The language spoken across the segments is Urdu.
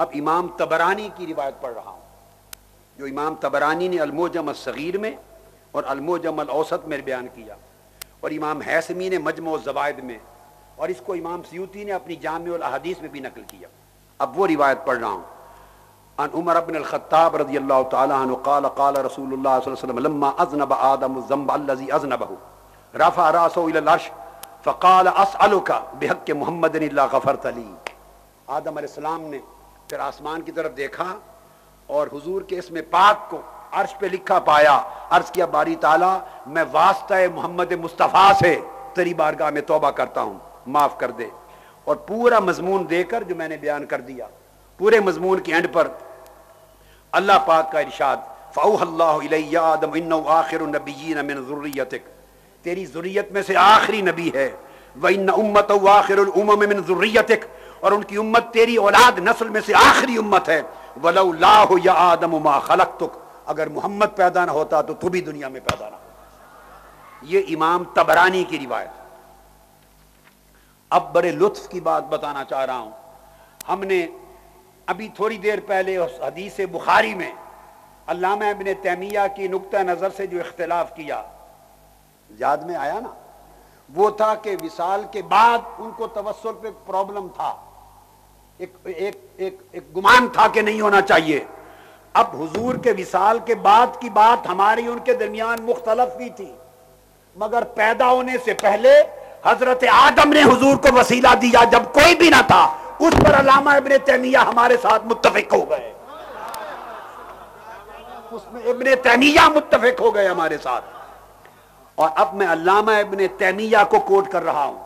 اب امام طبرانی کی روایت پڑھ رہا ہوں، جو امام طبرانی نے المعجم الصغیر میں اور المعجم الاوسط میں بیان کیا، اور امام حیثمی نے مجمع الزوائد میں، اور اس کو امام سیوطی نے اپنی جامع الاحادیث میں بھی نقل کیا۔ اب وہ روایت پڑھ رہا ہوں۔ عن عمر بن الخطاب رضی اللہ تعالی عنہ قال قال رسول اللہ صلی اللہ علیہ وسلم لما اذنب آدم الذنب الذي اذنبه رفع راسه الى العرش فقال اسألك بحق محمد الا غفرت لي۔ آدم علیہ السلام نے پھر آسمان کی طرف دیکھا اور حضور کے اسم پاک کو عرش پہ لکھا پایا، عرض کیا باری تعالیٰ میں واسطہ محمد مصطفیٰ سے تیری بارگاہ میں توبہ کرتا ہوں، معاف کر دے۔ اور پورا مضمون دے کر جو میں نے بیان کر دیا، پورے مضمون کے اینڈ پر اللہ پاک کا ارشاد فَأَوْحَى اللَّهُ إِلَيَّ آدَمَ إِنَّهُ آخِرُ النَّبِيِّينَ مِنْ ذُرِّيَّتِكَ، تیری ذریت میں سے آخری نبی ہے، وَإِنَّ أُمَّتَهُ آخِرُ الْأُمَمِ مِنْ ذُرِّيَّتِكَ، اور ان کی امت تیری اولاد نسل میں سے آخری امت ہے، وَلَوْلَاهُ يَا آدَمُ مَا خَلَقْتُكَ، اگر محمد پیدا نہ ہوتا تو تو بھی دنیا میں پیدا نہ ہوتا۔ یہ امام طبرانی کی روایت۔ اب بڑے لطف کی بات بتانا چاہ رہا ہوں، ہم نے ابھی تھوڑی دیر پہلے اس حدیث بخاری میں علامہ ابن تیمیہ کی نقطہ نظر سے جو اختلاف کیا، یاد میں آیا نا، وہ تھا کہ وصال کے بعد ان کو توسل پہ پرابلم تھا، ایک گمان تھا کہ نہیں ہونا چاہیے۔ اب حضور کے وصال کے بعد کی بات ہماری ان کے درمیان مختلف بھی تھی، مگر پیدا ہونے سے پہلے حضرت آدم نے حضور کو وسیلہ دیا جب کوئی بھی نہ تھا، اس پر علامہ ابن تیمیہ ہمارے ساتھ متفق ہو گئے، اس میں ابن تیمیہ متفق ہو گئے ہمارے ساتھ۔ اور اب میں علامہ ابن تیمیہ کو کوٹ کر رہا ہوں،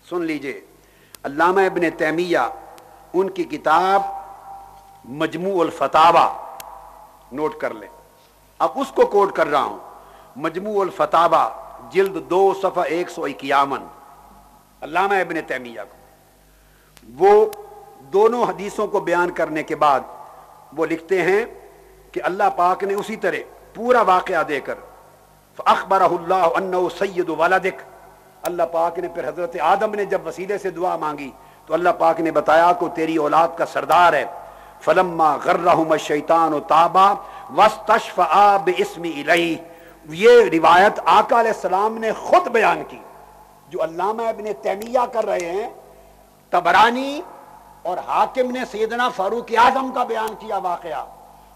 سن لیجئے۔ علامہ ابن تیمیہ، ان کی کتاب مجموع الفتاوی، نوٹ کر لیں، اب اس کو کوٹ کر رہا ہوں، مجموع الفتاوی جلد 2 صفحہ 151، علامہ ابن تیمیہ کو، وہ دونوں حدیثوں کو بیان کرنے کے بعد وہ لکھتے ہیں کہ اللہ پاک نے اسی طرح پورا واقعہ دے کر فَأَخْبَرَهُ اللَّهُ أَنَّهُ سَيِّدُ وَلَدِكَ، اللہ پاک نے پھر حضرت آدم نے جب وسیلے سے دعا مانگی تو اللہ پاک نے بتایا کہ تیری اولاد کا سردار ہے۔ فَلَمَّا غَرَّهُمَ الشَّيْطَانُ تَابَا وَاسْتَشْفَعَا بِاسْمِ إِلَيْهِ، یہ روایت آقا علیہ السلام نے خود بیان کی، جو علامہ ابن تیمیہ کر رہے ہیں۔ طبرانی اور حاکم نے سیدنا فاروق اعظم کا بیان کیا واقعہ،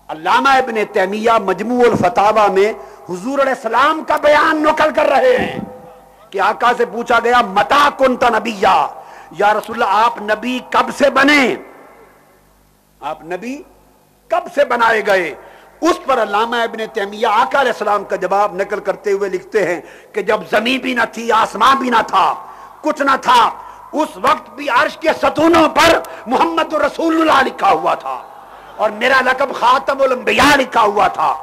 علامہ ابن تیمیہ مجموع الفتاوی میں حضور علیہ السلام کا بیان نقل کر رہے ہیں کہ آقا سے پوچھا گیا متا کنت نبیا، یا رسول اللہ آپ نبی کب سے بنے، آپ نبی کب سے بنائے گئے؟ اس پر علامہ ابن تیمیہ آقا علیہ السلام کا جواب نقل کرتے ہوئے لکھتے ہیں کہ جب زمین بھی نہ تھی، آسمان بھی نہ تھا، کچھ نہ تھا، اس وقت بھی عرش کے ستونوں پر محمد رسول اللہ لکھا ہوا تھا اور میرا لقب خاتم الانبیاء لکھا ہوا تھا۔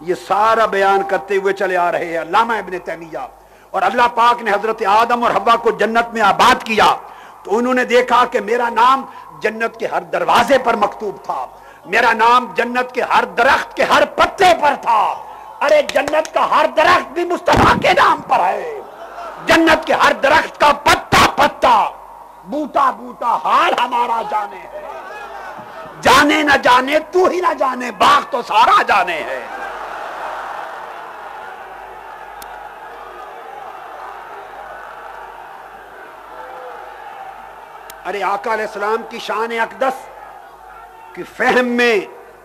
یہ سارا بیان کرتے ہوئے چلے آ رہے ہیں علامہ ابن تیمیہ۔ اور اللہ پاک نے حضرت آدم اور حوا کو جنت میں آباد کیا تو انہوں نے دیکھا کہ میرا نام جنت کے ہر دروازے پر مکتوب تھا، میرا نام جنت کے ہر درخت کے ہر پتے پر تھا۔ ارے جنت کا ہر درخت بھی مصطفیٰ کے نام پر ہے، جنت کے ہر درخت کا پتا پتا، بوٹا بوٹا حال ہمارا جانے ہے، جانے نہ جانے تو ہی نہ جانے، باغ تو سارا جانے ہے۔ ارے آقا علیہ السلام کی شان اقدس کہ فہم میں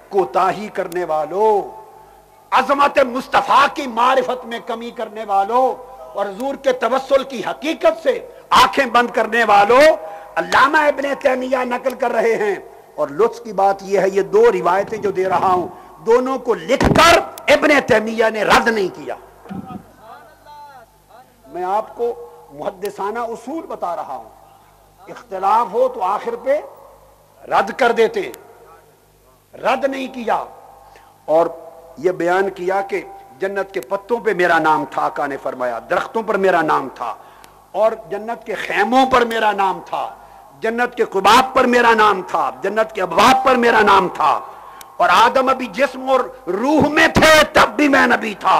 کوتاہی کرنے والوں، عظمت مصطفیٰ کی معرفت میں کمی کرنے والوں اور حضور کے توسل کی حقیقت سے آنکھیں بند کرنے والوں، علامہ ابن تیمیہ نقل کر رہے ہیں۔ اور لطف کی بات یہ ہے، یہ دو روایتیں جو دے رہا ہوں دونوں کو لکھ کر ابن تیمیہ نے رد نہیں کیا۔ میں آپ کو محدثانہ اصول بتا رہا ہوں، اختلاف ہو تو آخر پہ رد کر دیتے، رد نہیں کیا۔ اور یہ بیان کیا کہ جنت کے پتوں پہ میرا نام تھا، آقا نے فرمایا، درختوں پر میرا نام تھا، اور جنت کے خیموں پر میرا نام تھا، جنت کے قباب پر میرا نام تھا، جنت کے ابواب پر میرا نام تھا، اور آدم ابھی جسم اور روح میں تھے تب بھی میں نبی تھا۔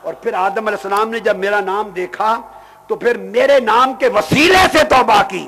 اور پھر آدم علیہ السلام نے جب میرا نام دیکھا تو پھر میرے نام کے وسیلے سے توبہ کی،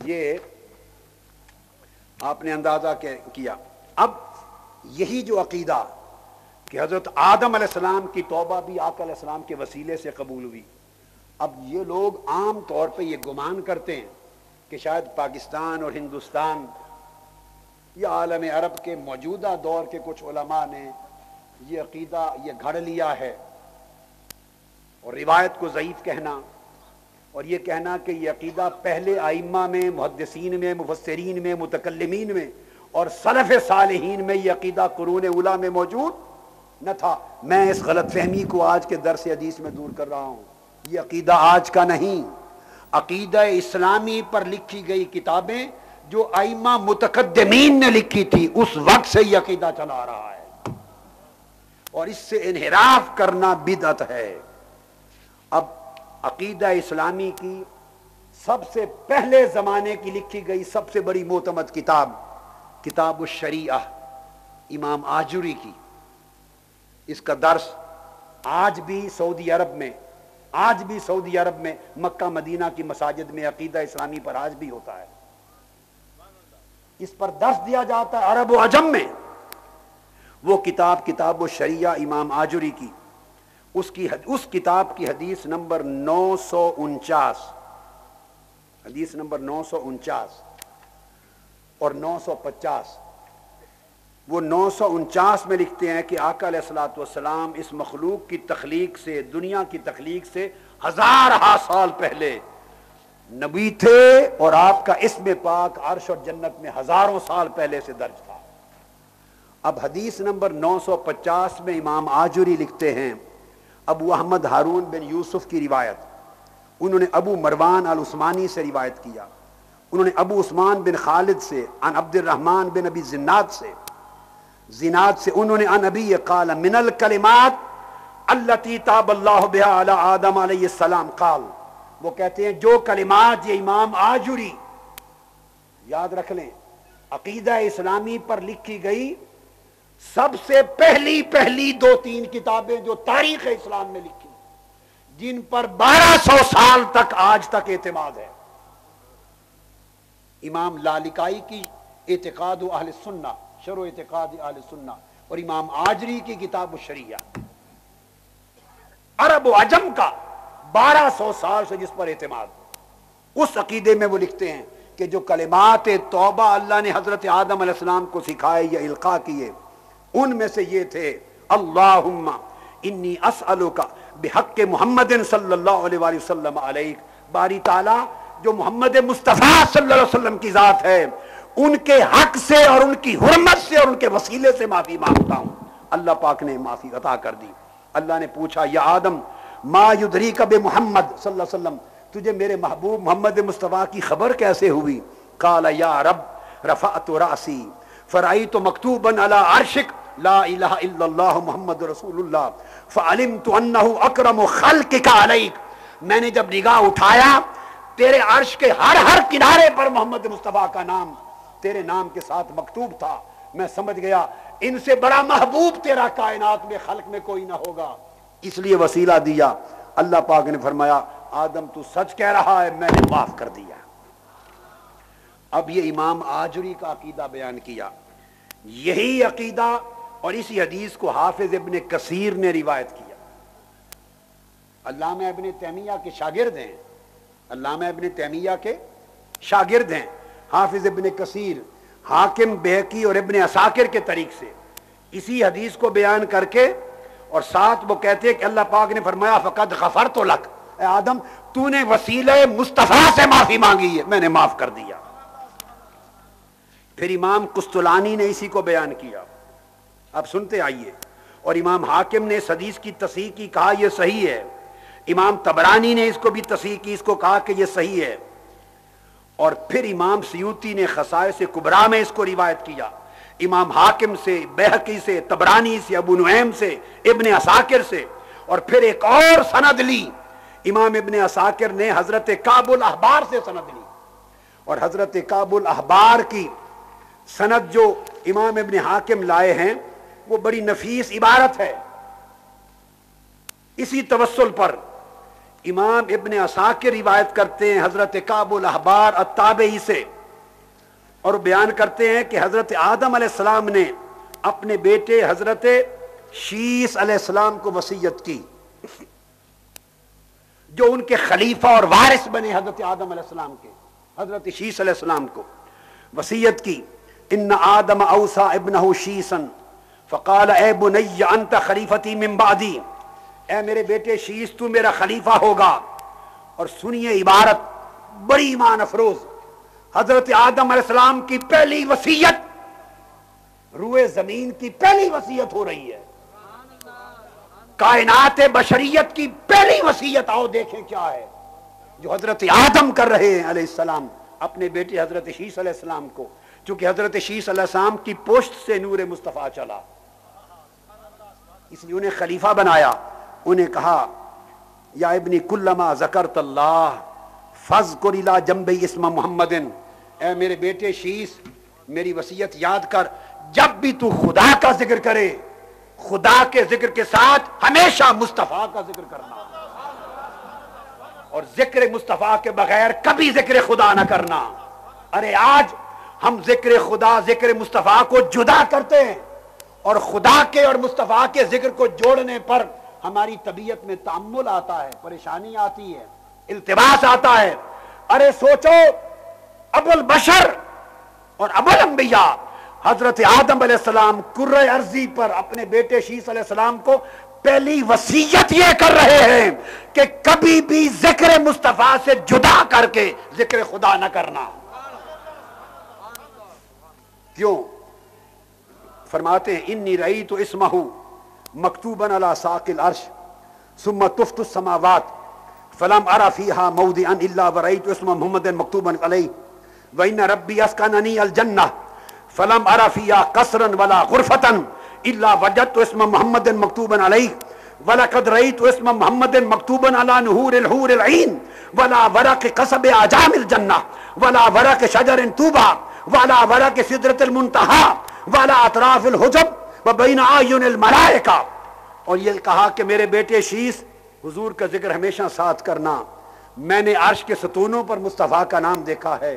یہ آپ نے اندازہ کیا. اب یہی جو عقیدہ کہ حضرت آدم علیہ السلام کی توبہ بھی آقا علیہ السلام کے وسیلے سے قبول ہوئی، اب یہ لوگ عام طور پہ یہ گمان کرتے ہیں کہ شاید پاکستان اور ہندوستان یا عالم عرب کے موجودہ دور کے کچھ علماء نے یہ عقیدہ یہ گھڑ لیا ہے، اور روایت کو ضعیف کہنا اور یہ کہنا کہ یہ عقیدہ پہلے ائمہ میں، محدثین میں، مفسرین میں، متکلمین میں اور سلف صالحین میں یہ عقیدہ قرون اولیٰ میں موجود نہ تھا. میں اس غلط فہمی کو آج کے درس حدیث میں دور کر رہا ہوں. یہ عقیدہ آج کا نہیں، عقیدہ اسلامی پر لکھی گئی کتابیں جو ائمہ متقدمین نے لکھی تھی اس وقت سے یہ عقیدہ چلا رہا ہے، اور اس سے انحراف کرنا بدعت ہے. اب عقیدہ اسلامی کی سب سے پہلے زمانے کی لکھی گئی سب سے بڑی معتمد کتاب الشریعہ امام آجری کی، اس کا درس آج بھی سعودی عرب میں مکہ مدینہ کی مساجد میں عقیدہ اسلامی پر آج بھی ہوتا ہے. اس پر درس دیا جاتا ہے عرب و عجم میں. وہ کتاب الشریعہ امام آجری کی، اس کتاب کی حدیث نمبر 949 اور 950. وہ 949 میں لکھتے ہیں کہ آقا علیہ الصلوۃ والسلام اس مخلوق کی تخلیق سے، دنیا کی تخلیق سے ہزارہ سال پہلے نبی تھے، اور آپ کا اسم پاک عرش اور جنت میں ہزاروں سال پہلے سے درج تھا. اب حدیث نمبر 950 میں امام آجری لکھتے ہیں، ابو احمد ہارون بن یوسف کی روایت، انہوں نے ابو مروان العثمانی سے روایت کیا، انہوں نے ابو عثمان بن خالد سے، عن عبد الرحمن بن ابی زناد سے انہوں نے عن ابی قال من الکلمات التي تاب اللہ بها علی آدم علیہ السلام قال. وہ کہتے ہیں جو کلمات یہ امام آجری، یاد رکھ لیں، عقیدہ اسلامی پر لکھی گئی سب سے پہلی 2-3 کتابیں جو تاریخ اسلام میں لکھی، جن پر 1200 سال تک آج تک اعتماد ہے. امام لالکائی کی اعتقاد اہل السنہ، شرح اعتقاد اہل السنہ، اور امام آجری کی کتاب الشریعہ، عرب و عجم کا 1200 سال سے جس پر اعتماد. اس عقیدے میں وہ لکھتے ہیں کہ جو کلمات توبہ اللہ نے حضرت آدم علیہ السلام کو سکھائے یا القاء کیے، ان میں سے یہ تھے اللہم انی اسألک بحق محمد صلی اللہ علیہ وآلہ وسلم علیک. باری تعالیٰ جو محمد مصطفیٰ صلی اللہ علیہ وسلم کی ذات ہے، ان کے حق سے اور ان کی حرمت سے اور ان کے وسیلے سے معافی مانگتا ہوں. اللہ پاک نے معافی عطا کر دی. اللہ نے پوچھا یا آدم ما یدریک بمحمد صلی اللہ علیہ وسلم، تجھے میرے محبوب محمد مصطفیٰ کی خبر کیسے ہوئی؟ قال یا رب رفعت رأسی فرأیت مکتوبا علی عرشک لا الہ الا اللہ محمد رسول اللہ فعلمت انہ اکرم خلقک علیک. میں نے جب نگاہ اٹھایا تیرے عرش کے ہر کنارے پر محمد مصطفیٰ کا نام تیرے نام کے ساتھ مکتوب تھا. میں سمجھ گیا ان سے بڑا محبوب تیرا کائنات میں خلق میں کوئی نہ ہوگا، اس لیے وسیلہ دیا. اللہ پاک نے فرمایا آدم تو سچ کہہ رہا ہے، میں نے معاف کر دیا. اب یہ امام آجری کا عقیدہ بیان کیا. یہی عقیدہ اور اسی حدیث کو حافظ ابن کثیر نے روایت کیا. علامہ ابن تیمیہ کے شاگرد ہیں، علامہ ابن تیمیہ کے شاگرد ہیں حافظ ابن کثیر، حاکم بہقی اور ابن عساکر کے طریق سے اسی حدیث کو بیان کر کے، اور ساتھ وہ کہتے ہیں کہ اللہ پاک نے فرمایا فقد غفرت لک، اے آدم تو نے وسیلہ مصطفیٰ سے معافی مانگی ہے، میں نے معاف کر دیا. پھر امام قسطلانی نے اسی کو بیان کیا. اب سنتے آئیے. اور امام حاکم نے اس حدیث کی تصحیح کی، کہا یہ صحیح ہے. امام طبرانی نے اس کو بھی تصحیح کی، اس کو کہا کہ یہ صحیح ہے. اور پھر امام سیوطی نے خصائص کبریٰ میں اس کو روایت کیا، امام حاکم سے، بہقی سے، طبرانی سے، ابو نعیم سے، ابن عساکر سے. اور پھر ایک اور سند لی امام ابن عساکر نے حضرت کعب الاحبار سے سند لی، اور حضرت کعب الاحبار کی سند جو امام ابن حاکم لائے ہیں وہ بڑی نفیس عبارت ہے اسی توسل پر امام ابن عساکر روایت کرتے ہیں حضرت کعب الاحبار التابعی سے، اور بیان کرتے ہیں کہ حضرت آدم علیہ السلام نے اپنے بیٹے حضرت شیس علیہ السلام کو وصیت کی، جو ان کے خلیفہ اور وارث بنے حضرت آدم علیہ السلام کے، حضرت شیس علیہ السلام کو وصیت کی، ان آدم اوصى ابنہ شیسا فقال اے بنی انت خلیفتی من بعدی، اے میرے بیٹے شیس تو میرا خلیفہ ہوگا۔ اور سنیے عبارت بڑی ایمان افروز، حضرت آدم علیہ السلام کی پہلی وصیت، روئے زمین کی پہلی وصیت ہو رہی ہے، کائنات بشریت کی پہلی وصیت، آؤ دیکھیں کیا ہے جو حضرت آدم کر رہے ہیں علیہ السلام اپنے بیٹے حضرت شیس علیہ السلام کو، چونکہ حضرت شیس علیہ السلام کی پشت سے نور مصطفیٰ چلا، اس لیے انہیں خلیفہ بنایا۔ انہیں کہا یا ابنی کلما ذکرت اللہ فاذکر الی جنبی اسم محمد، اے میرے بیٹے شیس میری وصیت یاد کر، جب بھی تو خدا کا ذکر کرے خدا کے ذکر کے ساتھ ہمیشہ مصطفیٰ کا ذکر کرنا، اور ذکر مصطفیٰ کے بغیر کبھی ذکر خدا نہ کرنا۔ ارے آج ہم ذکر خدا ذکر مصطفیٰ کو جدا کرتے ہیں، اور خدا کے اور مصطفیٰ کے ذکر کو جوڑنے پر ہماری طبیعت میں تأمل آتا ہے، پریشانی آتی ہے، التباس آتا ہے۔ ارے سوچو، ابو البشر اور ابو الانبیاء حضرت آدم علیہ السلام کرۂ ارضی پر اپنے بیٹے شیس علیہ السلام کو پہلی وصیت یہ کر رہے ہیں کہ کبھی بھی ذکر مصطفیٰ سے جدا کر کے ذکر خدا نہ کرنا۔ کیوں؟ فرماتے ہیں انی رأیت اسمہ مکتوبا علی ساق العرش ثم طفت السماوات فلم ارى فيها موضعا الا ورأيت اسم محمد مکتوبا علیہ وان ربی اسکننی الجنہ فلم ارى فيها قصرا ولا غرفة الا وجدت اسم محمد مکتوبا علیہ ولقد رأيت اسم محمد مکتوبا على نہور الحور العین ولا ورق قصب اعجام الجنہ ولا ورق شجر طوبى ولا ورق سدرۃ المنتہى ولا اطراف الحجب وبین اعین الملائکہ۔ اور یہ کہا کہ میرے بیٹے شیس حضور کا ذکر ہمیشہ ساتھ کرنا، میں نے عرش کے ستونوں پر مصطفیٰ کا نام دیکھا ہے،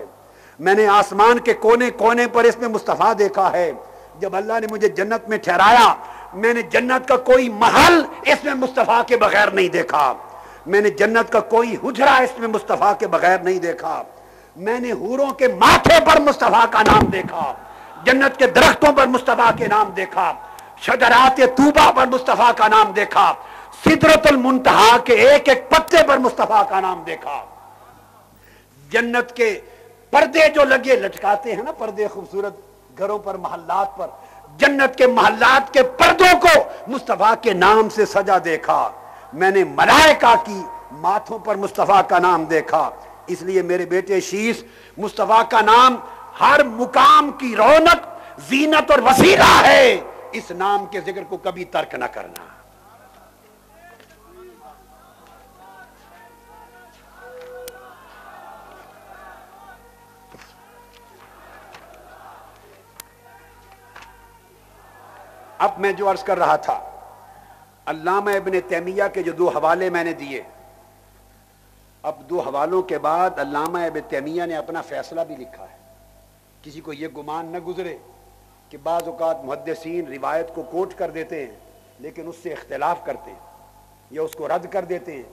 میں نے آسمان کے کونے کونے پر اس میں مصطفیٰ دیکھا ہے، جب اللہ نے مجھے جنت میں ٹھہرایا میں نے جنت کا کوئی محل اس میں مصطفیٰ کے بغیر نہیں دیکھا، میں نے جنت کا کوئی حجرہ اس میں مصطفیٰ کے بغیر نہیں دیکھا، میں نے حوروں کے ماتھے پر مصطفیٰ کا نام دیکھا، جنت کے درختوں پر مصطفیٰ کے نام دیکھا، شجرات طوبہ پر مصطفیٰ کا نام دیکھا، سدرۃ المنتہا کے ایک ایک پتے پر مصطفیٰ کا نام دیکھا۔ جنت کے پردے جو لگے لٹکاتے ہیں نا، پردے خوبصورت گھروں پر محلات پر، جنت کے محلات کے پردوں کو مصطفیٰ کے نام سے سجا دیکھا، میں نے ملائکہ کی ماتھوں پر مصطفیٰ کا نام دیکھا۔ اس لیے میرے بیٹے شیس مصطفیٰ کا نام ہر مقام کی رونق زینت اور وسیلہ ہے، اس نام کے ذکر کو کبھی ترک نہ کرنا۔ اب میں جو عرض کر رہا تھا، علامہ ابن تیمیہ کے جو دو حوالے میں نے دیے، اب دو حوالوں کے بعد علامہ ابن تیمیہ نے اپنا فیصلہ بھی لکھا ہے۔ کسی کو یہ گمان نہ گزرے کہ بعض اوقات محدثین روایت کو کوٹ کر دیتے ہیں لیکن اس سے اختلاف کرتے ہیں یا اس کو رد کر دیتے ہیں،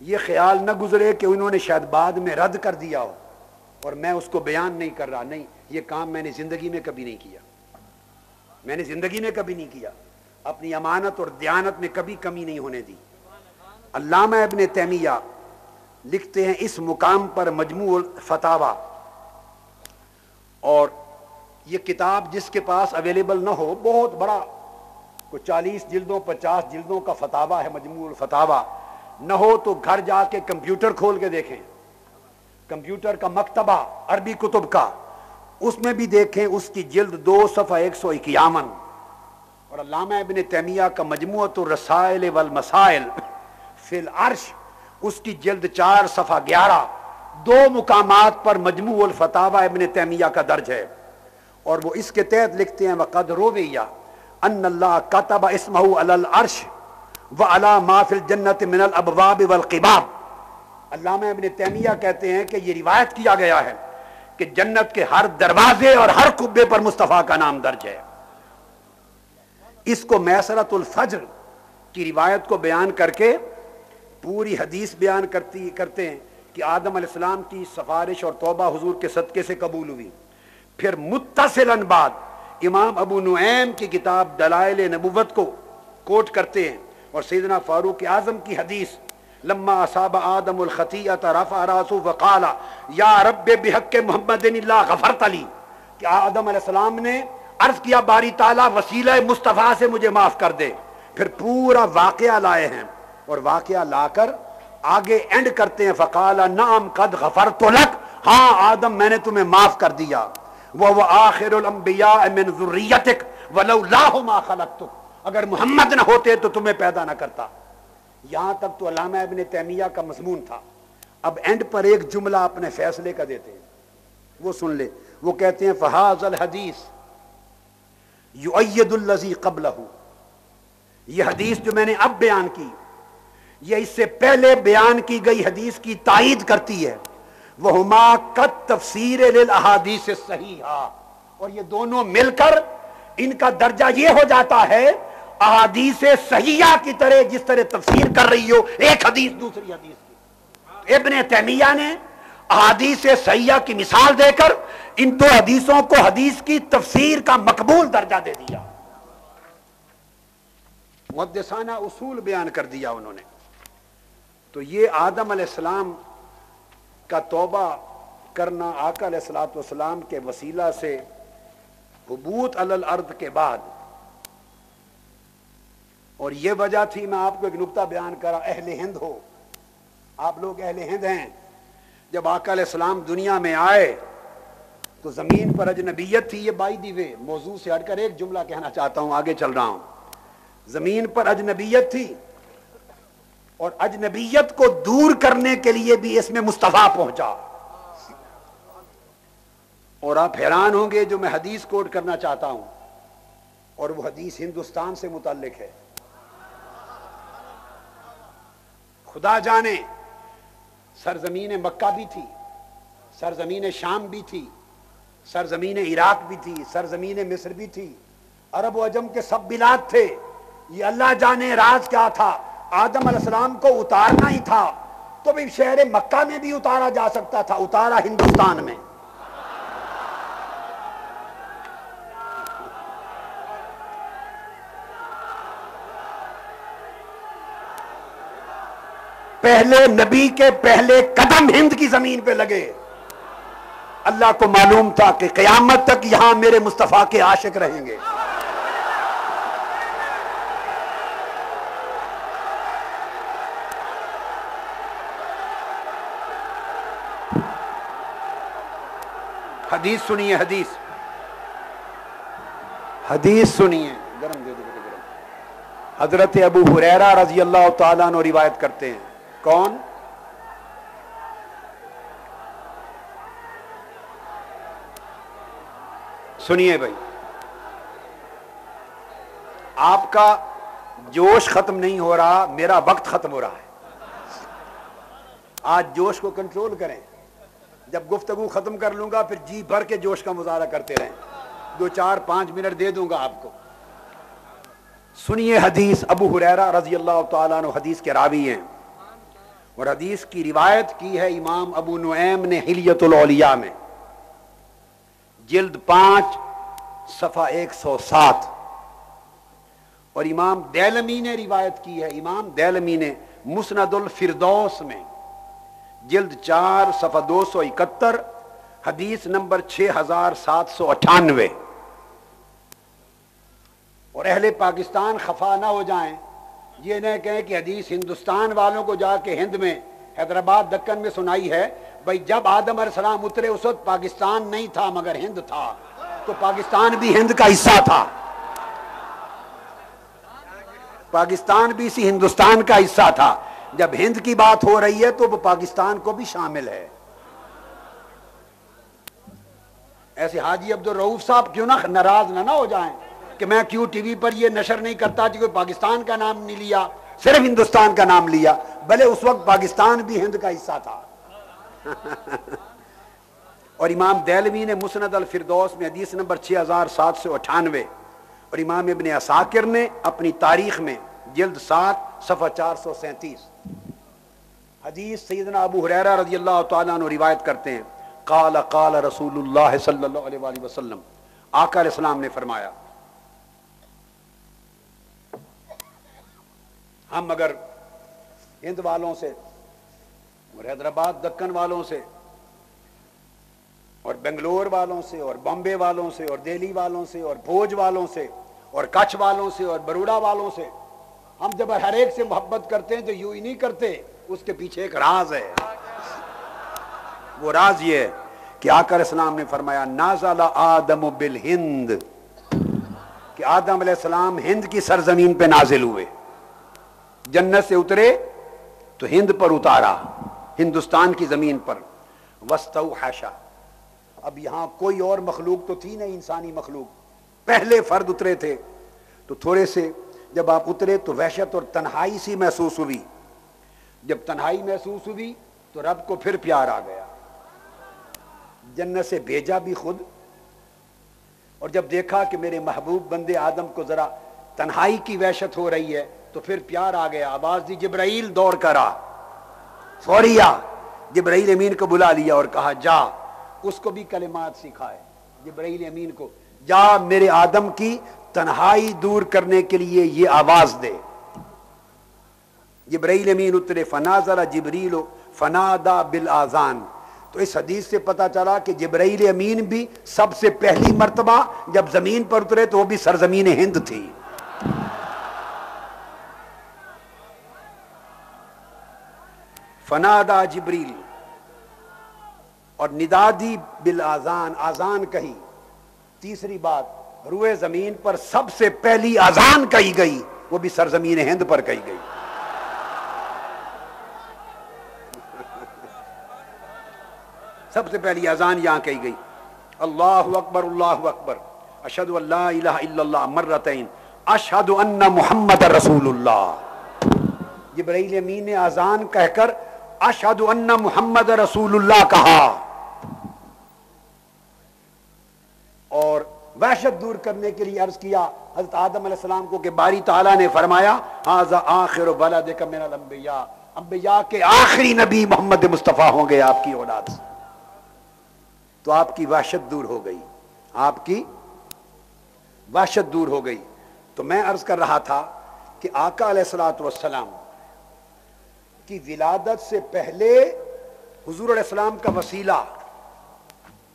یہ خیال نہ گزرے کہ انہوں نے شاید بعد میں رد کر دیا ہو اور میں اس کو بیان نہیں کر رہا۔ نہیں، یہ کام میں نے زندگی میں کبھی نہیں کیا، میں نے زندگی میں کبھی نہیں کیا، اپنی امانت اور دیانت میں کبھی کمی نہیں ہونے دی۔ علامہ ابن تیمیہ لکھتے ہیں اس مقام پر مجموع الفتاوی، اور یہ کتاب جس کے پاس اویلیبل نہ ہو، بہت بڑا کوئی 40 جلدوں 50 جلدوں کا فتاوی ہے مجموع الفتاوی، نہ ہو تو گھر جا کے کمپیوٹر کھول کے دیکھیں، کمپیوٹر کا مکتبہ عربی کتب کا، اس میں بھی دیکھیں، اس کی جلد 2 صفحہ 151، اور علامہ ابن تیمیہ کا مجموعۃ الرسائل والمسائل فی العرش، اس کی جلد 4 صفحہ 11، 2 مقامات پر مجموع الفتاوی ابن تیمیہ کا درج ہے، اور وہ اس کے تحت لکھتے ہیں وقد روی ان اللہ کتب اسمہ علی العرش وعلی ما فی الجنۃ من الابواب والقباب علامہ ابن تیمیہ کہتے ہیں کہ یہ روایت کیا گیا ہے کہ جنت کے ہر دروازے اور ہر قبے پر مصطفیٰ کا نام درج ہے. اس کو میسرۃ الفجر کی روایت کو بیان کر کے پوری حدیث بیان کرتے ہیں کہ آدم علیہ السلام کی سفارش اور توبہ حضور کے صدقے سے قبول ہوئی. پھر متصلاً بعد امام ابو نعیم کی کتاب دلائل نبوت کو کوٹ کرتے ہیں اور سیدنا فاروق اعظم کی حدیث لما اصاب آدم الخطیئۃ رفع راسہ وقال یا رب بحق محمد اللہ غفرت لی، کہ آدم علیہ السلام نے عرض کیا باری تعالیٰ وسیلہ مصطفیٰ سے مجھے معاف کر دے. پھر پورا واقعہ لائے ہیں اور واقعہ لا کر آگے اینڈ کرتے ہیں فقال نعم قد غفرت لک، ہاں آدم میں نے تمہیں معاف کر دیا. وہ آخر الانبیاء من ذریتک ولولاہ ما خلقتک، اگر محمد نہ ہوتے تو تمہیں پیدا نہ کرتا. یہاں تک تو علامہ ابن تیمیہ کا مضمون تھا. اب اینڈ پر ایک جملہ اپنے فیصلے کا دیتے ہیں، وہ سن لے. وہ کہتے ہیں فہذا الحدیث یؤید الذی قبلہ، یہ حدیث جو میں نے اب بیان کی یہ اس سے پہلے بیان کی گئی حدیث کی تائید کرتی ہے. وہما قد تفسیر للاحادیث الصحیحہ، اور یہ دونوں مل کر ان کا درجہ یہ ہو جاتا ہے احادیث صحیحہ کی طرح، جس طرح تفسیر کر رہی ہو ایک حدیث دوسری حدیث کی. ابن تیمیہ نے احادیث صحیحہ کی مثال دے کر ان دو حدیثوں کو حدیث کی تفسیر کا مقبول درجہ دے دیا، محدثانہ اصول بیان کر دیا انہوں نے. تو یہ آدم علیہ السلام کا توبہ کرنا آقا علیہ الصلوۃ والسلام کے وسیلہ سے حبوط علی الارض کے بعد، اور یہ وجہ تھی، میں آپ کو ایک نکتہ بیان کرا، اہل ہند ہو، آپ لوگ اہل ہند ہیں. جب آقا علیہ السلام دنیا میں آئے تو زمین پر اجنبیت تھی. یہ بائی دی وے موضوع سے ہٹ کر ایک جملہ کہنا چاہتا ہوں، آگے چل رہا ہوں. زمین پر اجنبیت تھی اور اجنبیت کو دور کرنے کے لیے بھی اس میں مصطفیٰ پہنچا. اور آپ حیران ہوں گے جو میں حدیث کوٹ کرنا چاہتا ہوں، اور وہ حدیث ہندوستان سے متعلق ہے. خدا جانے سرزمین مکہ بھی تھی، سرزمین شام بھی تھی، سرزمین عراق بھی تھی، سرزمین مصر بھی تھی، عرب و عجم کے سب بلاد تھے. یہ اللہ جانے راز کیا تھا. آدم علیہ السلام کو اتارنا ہی تھا تو بھی شہر مکہ میں بھی اتارا جا سکتا تھا، اتارا ہندوستان میں. پہلے نبی کے پہلے قدم ہند کی زمین پہ لگے. اللہ کو معلوم تھا کہ قیامت تک یہاں میرے مصطفیٰ کے عاشق رہیں گے. حدیث سنیے، حدیث سنیے، گرم دے دو گرم. حضرت ابو ہریرہ رضی اللہ تعالیٰ عنہ روایت کرتے ہیں. کون؟ سنیے بھائی، آپ کا جوش ختم نہیں ہو رہا، میرا وقت ختم ہو رہا ہے. آج جوش کو کنٹرول کریں. جب گفتگو ختم کر لوں گا پھر جی بھر کے جوش کا مظاہرہ کرتے رہیں. 2-4-5 منٹ دے دوں گا آپ کو. سنیے حدیث. ابو ہریرہ رضی اللہ تعالیٰ عنہ حدیث کے راوی ہیں اور حدیث کی روایت کی ہے امام ابو نعیم نے حلیۃ الاولیاء میں، جلد 5 صفحہ 107. اور امام دیلمی نے روایت کی ہے، امام دیلمی نے مسند الفردوس میں جلد 4 صفحہ 271، حدیث نمبر 6798. اور اہل پاکستان خفا نہ ہو جائیں، یہ نہ کہیں کہ حدیث ہندوستان والوں کو جا کے ہند میں حیدرآباد دکن میں سنائی ہے. بھائی جب آدم علیہ السلام اترے اس وقت پاکستان نہیں تھا مگر ہند تھا، تو پاکستان بھی ہند کا حصہ تھا، پاکستان بھی اسی ہندوستان کا حصہ تھا. جب ہند کی بات ہو رہی ہے تو وہ پاکستان کو بھی شامل ہے. ایسے حاجی عبدالرؤوف صاحب کیوں نہ ناراض نہ ہو جائیں کہ میں کیوں ٹی وی پر یہ نشر نہیں کرتا کہ کوئی پاکستان کا نام نہیں لیا، صرف ہندوستان کا نام لیا. بھلے اس وقت پاکستان بھی ہند کا حصہ تھا اور امام دہلوی نے مسند الفردوس میں حدیث نمبر 6798 اور امام ابن عساکر نے اپنی تاریخ میں جلد 7 صفحہ 437 حدیث سیدنا ابو ہریرہ رضی اللہ تعالیٰ عنہ روایت کرتے ہیں، قال قال رسول اللہ صلی اللہ علیہ وآلہ وسلم، آقا علیہ السلام نے فرمایا، ہم اگر ہند والوں سے اور حیدرآباد دکن والوں سے اور بنگلور والوں سے اور بامبے والوں سے اور دہلی والوں سے اور بھوج والوں سے اور کچھ والوں سے اور بروڑا والوں سے ہم جب ہر ایک سے محبت کرتے ہیں تو یوں ہی نہیں کرتے، اس کے پیچھے ایک راز ہے۔ وہ راز یہ ہے کہ آقا علیہ السلام نے فرمایا، نازل آدم بالہند، کہ آدم علیہ السلام ہند کی سرزمین پہ نازل ہوئے، جنت سے اترے تو ہند پر اتارا، ہندوستان کی زمین پر، واستوحش، اب یہاں کوئی اور مخلوق تو تھی نہیں، انسانی مخلوق، پہلے فرد اترے تھے، تو تھوڑے سے جب آپ اترے تو وحشت اور تنہائی سی محسوس ہوئی، جب تنہائی محسوس ہوئی تو رب کو پھر پیار آ گیا، جنت سے بھیجا بھی خود، اور جب دیکھا کہ میرے محبوب بندے آدم کو ذرا تنہائی کی وحشت ہو رہی ہے تو پھر پیار آ گیا، آواز دی جبرائیل، دوڑ کر آ، فوریا جبرائیل امین کو بلا لیا اور کہا جا، اس کو بھی کلمات سکھائے جبرائیل امین کو، جا میرے آدم کی تنہائی دور کرنے کے لیے یہ آواز دے۔ جبرائیل امین اترے، فنازل جبریل فنادا بالآذان، تو اس حدیث سے پتہ چلا کہ جبرائیل امین بھی سب سے پہلی مرتبہ جب زمین پر اترے تو وہ بھی سرزمین ہند تھی۔ فنادا جبریل، اور ندا دی بالآذان، آذان کہی۔ تیسری بات، روئے زمین پر سب سے پہلی آذان کہی گئی، وہ بھی سرزمین ہند پر کہی گئی۔ سب سے پہلی اذان یہاں کہی گئی، اللہ اکبر اللہ اکبر، اشہد ان لا الہ الا اللہ مرتین، اشہد ان محمد رسول اللہ۔ جبرائیل امین نے اذان کہہ کر اشہد ان محمد رسول اللہ کہا، اور وحشت دور کرنے کے لیے عرض کیا حضرت آدم علیہ السلام کو کہ باری تعالیٰ نے فرمایا ھذا آخر ولدک من الانبیاء، انبیاء کے آخری نبی محمد مصطفیٰ ہوں گے آپ کی اولاد سے۔ تو آپ کی وحشت دور ہو گئی، آپ کی وحشت دور ہو گئی۔ تو میں عرض کر رہا تھا کہ آقا علیہ الصلوۃ والسلام کی ولادت سے پہلے حضور علیہ السلام کا وسیلہ،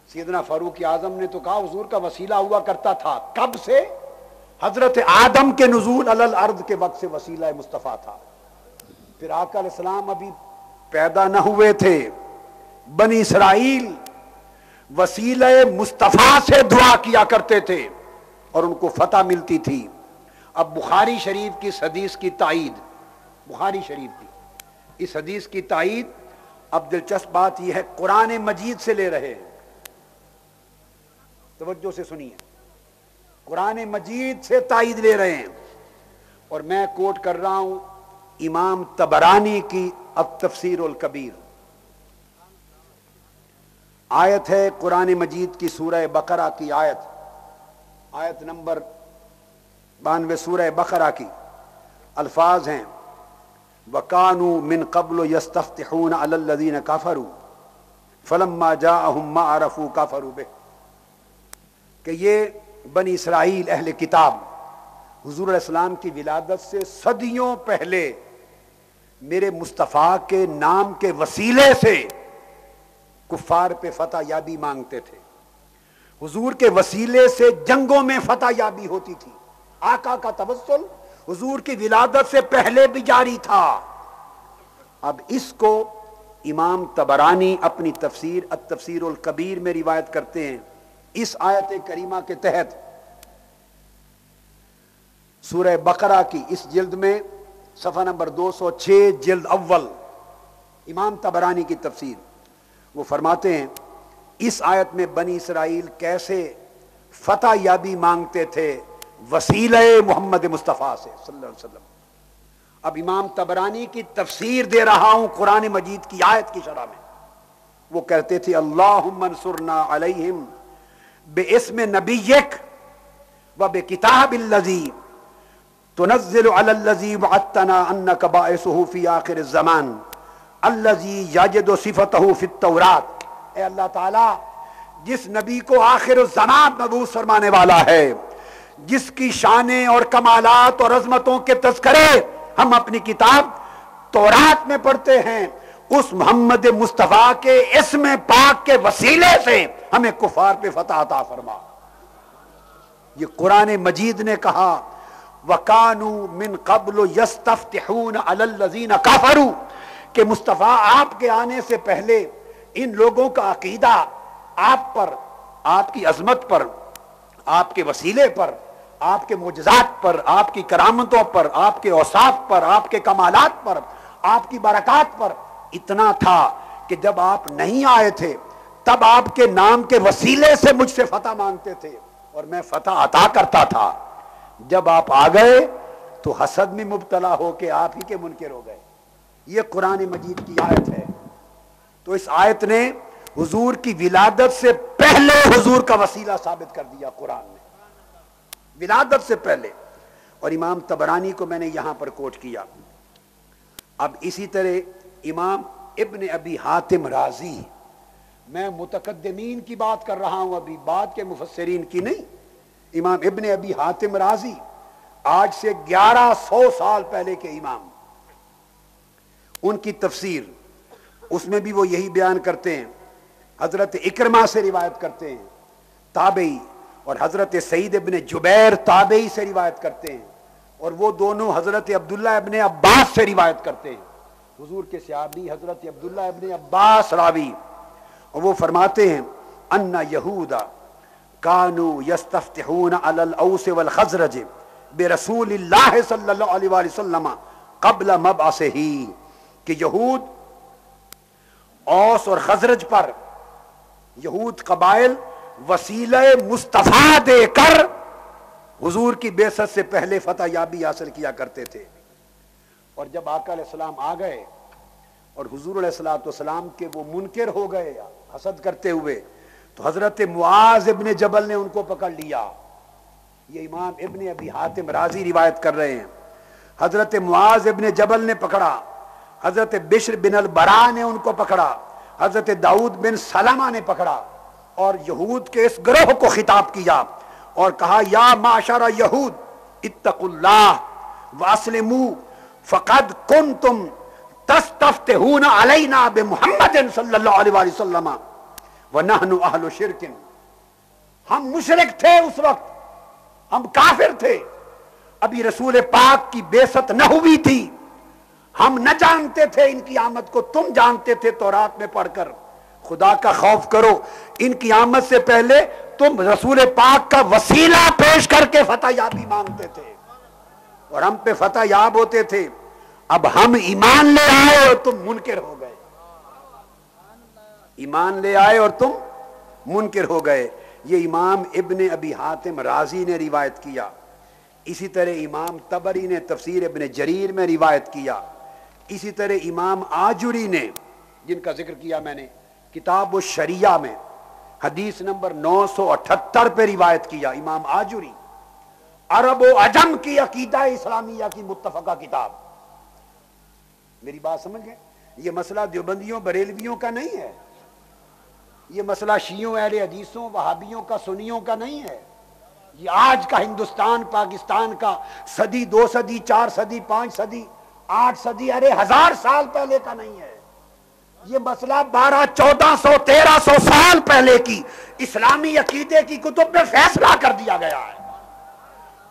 سیدنا فاروق اعظم نے تو کہا حضور کا وسیلہ ہوا کرتا تھا، کب سے؟ حضرت آدم کے نزول علی الارض کے وقت سے وسیلہ مصطفیٰ تھا۔ پھر آقا علیہ السلام ابھی پیدا نہ ہوئے تھے، بنی اسرائیل وسیلہ مصطفیٰ سے دعا کیا کرتے تھے اور ان کو فتح ملتی تھی۔ اب بخاری شریف کی اس حدیث کی تائید، بخاری شریف کی اس حدیث کی تائید، اب دلچسپ بات یہ ہے قرآن مجید سے لے رہے ہیں، توجہ سے سنیے، قرآن مجید سے تائید لے رہے ہیں، اور میں کوٹ کر رہا ہوں امام طبرانی کی التفسیر الکبیر، آیت ہے قرآن مجید کی سورہ بقرہ کی آیت نمبر 92 سورہ بقرہ کی، الفاظ ہیں وَكَانُوا مِن قَبْلُ يَسْتَفْتِحُونَ عَلَى الَّذِينَ كَفَرُوا فَلَمَّا جَاءَهُم مَّا عَرَفُوا كَفَرُوا بِهِ، کہ یہ بنی اسرائیل اہل کتاب حضور علیہ السلام کی ولادت سے صدیوں پہلے میرے مصطفیٰ کے نام کے وسیلے سے کفار پہ فتح یابی مانگتے تھے، حضور کے وسیلے سے جنگوں میں فتح یابی ہوتی تھی، آقا کا توسل حضور کی ولادت سے پہلے بھی جاری تھا۔ اب اس کو امام طبرانی اپنی تفسیر التفسیر الکبیر میں روایت کرتے ہیں، اس آیت کریمہ کے تحت سورہ بقرہ کی اس جلد میں صفحہ نمبر 206 جلد اول، امام طبرانی کی تفسیر، وہ فرماتے ہیں اس آیت میں بنی اسرائیل کیسے فتح یابی مانگتے تھے وسیلہ محمد مصطفیٰ سے صلی اللہ علیہ وسلم۔ اب امام طبرانی کی تفسیر دے رہا ہوں قرآن مجید کی آیت کی شرح میں. وہ کہتے تھے اللہم انصرنا علیہم باسم نبیک وبکتاب الذی تنزل علی الذی وعدتنا انک باعثہ فی آخر الزمان الذی یجد صفتہ فی التوراۃ. اے اللہ تعالی جس نبی کو آخر الزمان مبعوث فرمانے والا ہے، جس کی شانیں اور کمالات اور عظمتوں کے تذکرے ہم اپنی کتاب تورات میں پڑھتے ہیں، اس محمد مصطفیٰ کے اسم پاک کے وسیلے سے ہمیں کفار پہ فتح عطا فرما. یہ قرآن مجید نے کہا وَكَانُوا مِن قَبْلُ يَسْتَفْتِحُونَ عَلَى الَّذِينَ كَفَرُوا کہ مصطفیٰ آپ کے آنے سے پہلے ان لوگوں کا عقیدہ آپ پر، آپ کی عظمت پر، آپ کے وسیلے پر، آپ کے معجزات پر، آپ کی کرامتوں پر، آپ کے اوصاف پر، آپ کے کمالات پر، آپ کی برکات پر اتنا تھا کہ جب آپ نہیں آئے تھے تب آپ کے نام کے وسیلے سے مجھ سے فتح مانگتے تھے اور میں فتح عطا کرتا تھا. جب آپ آ گئے تو حسد میں مبتلا ہو کے آپ ہی کے منکر ہو گئے. یہ قرآن مجید کی آیت ہے. تو اس آیت نے حضور کی ولادت سے پہلے حضور کا وسیلہ ثابت کر دیا قرآن نے، ولادت سے پہلے. اور امام طبرانی کو میں نے یہاں پر کوٹ کیا. اب اسی طرح امام ابن ابی حاتم رازی، میں متقدمین کی بات کر رہا ہوں ابھی، بعد کے مفسرین کی نہیں. امام ابن ابی حاتم رازی آج سے 1100 سال پہلے کے امام، ان کی تفسیر اس میں بھی وہ یہی بیان کرتے ہیں. حضرت اکرمہ سے روایت کرتے ہیں تابعی، اور حضرت سعید ابن جبیر تابعی سے روایت کرتے ہیں، اور وہ دونوں حضرت عبداللہ ابن عباس سے روایت کرتے ہیں. حضور کے صحابی حضرت عبداللہ ابن عباس راوی، اور وہ فرماتے ہیں ان یہودا کانوا یستفتحون علی الاوس والخزرج برسول اللہ صلی اللہ علیہ وآلہ وسلم قبل مبعثہ، کہ یہود اوس اور خزرج پر، یہود قبائل وسیلہ مصطفیٰ دے کر حضور کی بعثت سے پہلے فتح یابی حاصل کیا کرتے تھے. اور جب آقا علیہ السلام آ گئے اور حضور علیہ السلام کے وہ منکر ہو گئے حسد کرتے ہوئے، تو حضرت معاذ ابن جبل نے ان کو پکڑ لیا. یہ امام ابن ابی حاتم رازی روایت کر رہے ہیں. حضرت معاذ ابن جبل نے پکڑا، حضرت بشر بن البراء نے ان کو پکڑا، حضرت داؤد بن سلمہ نے پکڑا، اور یہود کے اس گروہ کو خطاب کیا اور کہا یا معشر یہود اتقوا اللہ واسلموا فقد کنتم تستفتحون علینا بمحمد صلی اللہ علیہ وآلہ وسلم ونحن اہل شرک. ہم مشرک تھے اس وقت، ہم کافر تھے، ابھی رسول پاک کی بعثت نہ ہوئی تھی، ہم نہ جانتے تھے ان کی آمد کو، تم جانتے تھے تورات میں پڑھ کر. خدا کا خوف کرو، ان کی آمد سے پہلے تم رسول پاک کا وسیلہ پیش کر کے فتح یابی مانگتے تھے اور ہم پہ فتح یاب ہوتے تھے. اب ہم ایمان لے آئے اور تم منکر ہو گئے، ایمان لے آئے اور تم منکر ہو گئے. یہ امام ابن ابی حاتم رازی نے روایت کیا. اسی طرح امام طبری نے تفسیر ابن جریر میں روایت کیا. اسی طرح امام آجری نے، جن کا ذکر کیا میں نے کتاب الشریعہ میں، حدیث نمبر 978 پہ روایت کیا. امام آجری عرب و عجم کی عقیدہ اسلامیہ کی متفقہ کتاب. میری بات سمجھ گئے؟ یہ مسئلہ دیوبندیوں بریلویوں کا نہیں ہے، یہ مسئلہ شیعوں اہل حدیثوں وہابیوں کا سنیوں کا نہیں ہے. یہ آج کا ہندوستان پاکستان کا صدی 2 صدی 4 صدی 5 صدی 8 صدی ارے 1000 سال پہلے کا نہیں ہے. یہ مسئلہ 1200 1400 1300 سال پہلے کی اسلامی عقیدے کی کتب میں فیصلہ کر دیا گیا ہے،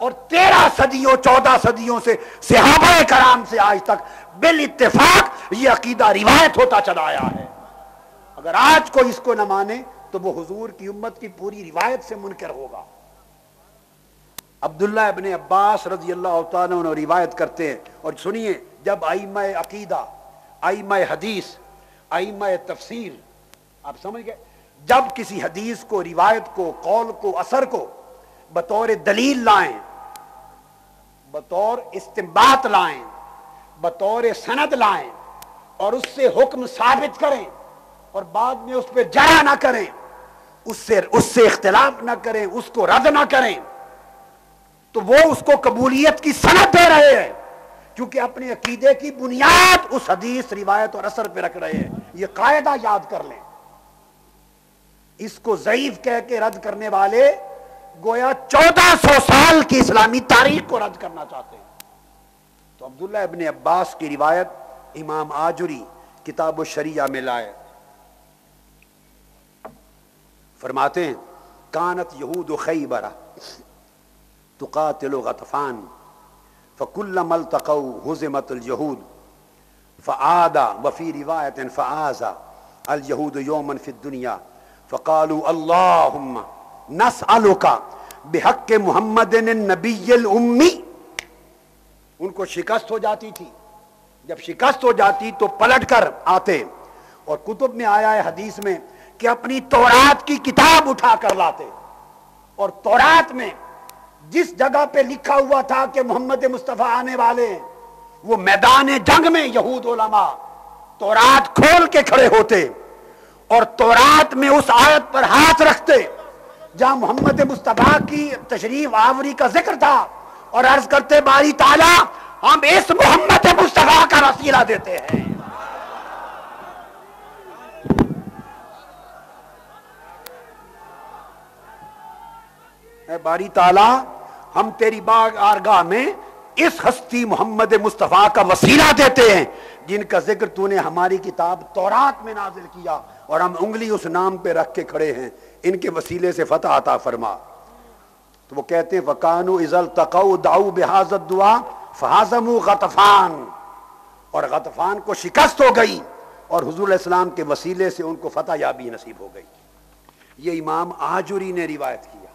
اور 13 صدیوں 14 صدیوں سے صحابہ کرام سے آج تک بالاتفاق یہ عقیدہ روایت ہوتا چلا آیا ہے. اگر آج کوئی اس کو نہ مانے تو وہ حضور کی امت کی پوری روایت سے منکر ہوگا. عبداللہ ابن عباس رضی اللہ تعالیٰ عنہ روایت کرتے ہیں، اور سنیے، جب ائمہ عقیدہ، ائمہ حدیث، ائمہ تفسیر، آپ سمجھ گئے، جب کسی حدیث کو، روایت کو، قول کو، اثر کو بطور دلیل لائیں، بطور استنباط لائیں، بطور سند لائیں اور اس سے حکم ثابت کریں اور بعد میں اس پہ جرا نہ کریں، اس سے اختلاف نہ کریں، اس کو رد نہ کریں، تو وہ اس کو قبولیت کی سند دے رہے ہیں، کیونکہ اپنے عقیدے کی بنیاد اس حدیث، روایت اور اثر پہ رکھ رہے ہیں۔ یہ قاعدہ یاد کر لیں۔ اس کو ضعیف کہہ کے رد کرنے والے گویا 1400 سال کی اسلامی تاریخ کو رد کرنا چاہتے ہیں۔ تو عبداللہ ابن عباس کی روایت امام آجری کتاب الشریعہ میں لائے، فرماتے ہیں کانت یہود خیبر تقاتل غطفان فکلما التقوا ہزمت اليہود فعاد وفی روایت فعاز اليہود یوما فی الدنیا فقالوا اللہم نسألک بحق محمد النبی الامی۔ ان کو شکست ہو جاتی تھی، جب شکست ہو جاتی تو پلٹ کر آتے، اور کتب میں آیا ہے حدیث میں کہ اپنی تورات کی کتاب اٹھا کر لاتے، اور تورات میں جس جگہ پہ لکھا ہوا تھا کہ محمد مصطفیٰ آنے والے ہیں، وہ میدان جنگ میں یہود علماء تورات کھول کے کھڑے ہوتے اور تورات میں اس آیت پر ہاتھ رکھتے جہاں محمد مصطفیٰ کی تشریف آوری کا ذکر تھا، اور عرض کرتے باری تعالیٰ ہم اس محمد مصطفیٰ کا وسیلہ دیتے ہیں۔ اے باری تعالیٰ ہم تیری بارگاہ میں اس ہستی محمد مصطفیٰ کا وسیلہ دیتے ہیں جن کا ذکر تو نے ہماری کتاب تورات میں نازل کیا، اور ہم انگلی اس نام پہ رکھ کے کھڑے ہیں، ان کے وسیلے سے فتح عطا فرما۔ تو وہ کہتے ہیں وَكَانُوا إِذَا الْتَقَوْا دَعَوْا بِهَذَا الدُّعَاءِ فَهَزَمُوا غطفان، اور غطفان کو شکست ہو گئی اور حضور علیہ السلام کے وسیلے سے ان کو فتح یابی نصیب ہو گئی۔ یہ امام آجری نے روایت کیا۔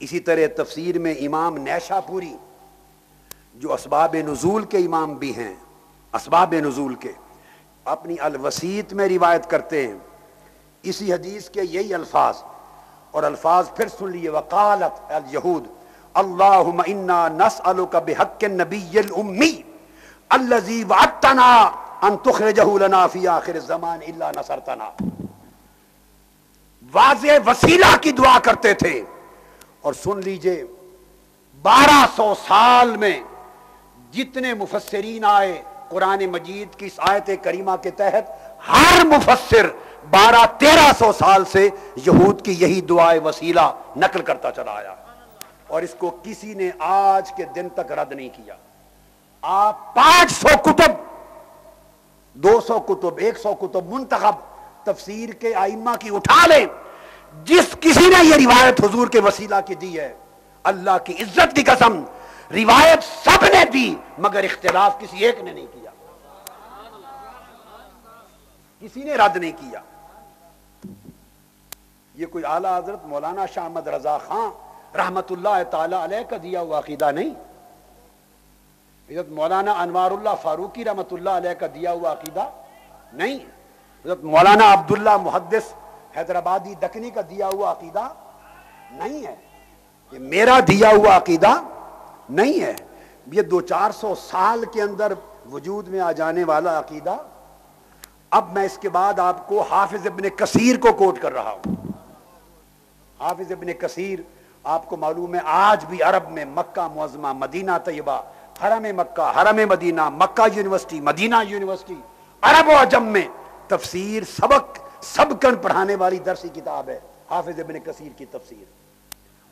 اسی طرح تفسیر میں امام نیشا پوری جو اسباب نزول کے امام بھی ہیں، اسباب نزول کے، اپنی الوسیط میں روایت کرتے ہیں اسی حدیث کے یہی الفاظ، اور الفاظ پھر سن لیے وقالت الیہود اللہم انا نسألک بحق النبی الامی الذی وعدتنا ان تخرجہ لنا فی آخر الزمان الا نصرتنا۔ واضح وسیلہ کی دعا کرتے تھے، اور سن لیجئے 1200 سال میں جتنے مفسرین آئے قرآن مجید کی اس آیت کریمہ کے تحت، ہر مفسر 1200-1300 سال سے یہود کی یہی دعائے وسیلہ نقل کرتا چلا آیا، اور اس کو کسی نے آج کے دن تک رد نہیں کیا۔ آپ 500 کتب، 200 کتب، 100 کتب منتخب تفسیر کے ائمہ کی اٹھا لیں، جس کسی نے یہ روایت حضور کے وسیلہ کی دی ہے، اللہ کی عزت کی قسم روایت سب نے دی، مگر اختلاف کسی ایک نے نہیں کیا، کسی نے رد نہیں کیا۔ یہ کوئی اعلیٰ حضرت مولانا شاہ احمد رضا خان رحمت اللہ تعالی علیہ کا دیا ہوا عقیدہ نہیں، حضرت مولانا انوار اللہ فاروقی رحمت اللہ علیہ کا دیا ہوا عقیدہ نہیں، حضرت مولانا عبداللہ محدث حیدرآبادی دکنی کا دیا ہوا عقیدہ نہیں ہے، یہ میرا دیا ہوا عقیدہ نہیں ہے، یہ 200-400 سال کے اندر وجود میں آ جانے والا عقیدہ۔ اب میں اس کے بعد آپ کو حافظ ابن کثیر کو کوٹ کر رہا ہوں۔ حافظ ابن کثیر آپ کو معلوم ہے آج بھی عرب میں مکہ معظمہ، مدینہ طیبہ، حرم مکہ، حرم مدینہ، مکہ یونیورسٹی، مدینہ یونیورسٹی، عرب و عجم میں تفسیر سبقاً پڑھانے والی درسی کتاب ہے حافظ ابن کثیر کی تفسیر،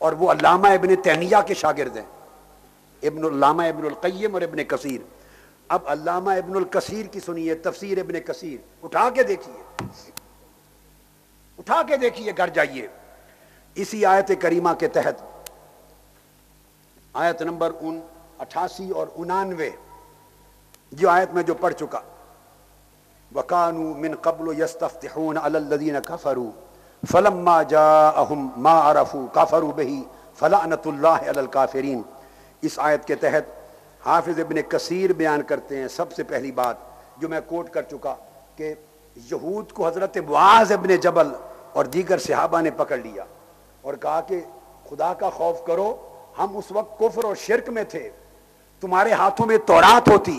اور وہ علامہ ابن تیمیہ کے شاگرد ہیں، علامہ ابن القیم اور ابن کثیر۔ اب علامہ ابن الکثیر کی سنیے تفسیر ابن کثیر، اٹھا کے دیکھیے، اٹھا کے دیکھیے، گھر جائیے، اسی آیت کریمہ کے تحت آیت نمبر 88 اور 89 جو آیت میں جو پڑھ چکا، وَكَانُوا مِن قَبْلُ يَسْتَفْتِحُونَ عَلَى الَّذِينَ كَفَرُوا فَلَمَّا جَاءَهُمْ مَا عَرَفُوا كَفَرُوا بِهِ فَلَعْنَةُ اللَّهِ عَلَى الْكَافِرِينَ۔ اس آیت کے تحت حافظ ابن کثیر بیان کرتے ہیں سب سے پہلی بات جو میں کوٹ کر چکا کہ یہود کو حضرت معاذ ابن جبل اور دیگر صحابہ نے پکڑ لیا اور کہا کہ خدا کا خوف کرو، ہم اس وقت کفر اور شرک میں تھے، تمہارے ہاتھوں میں تورات ہوتی،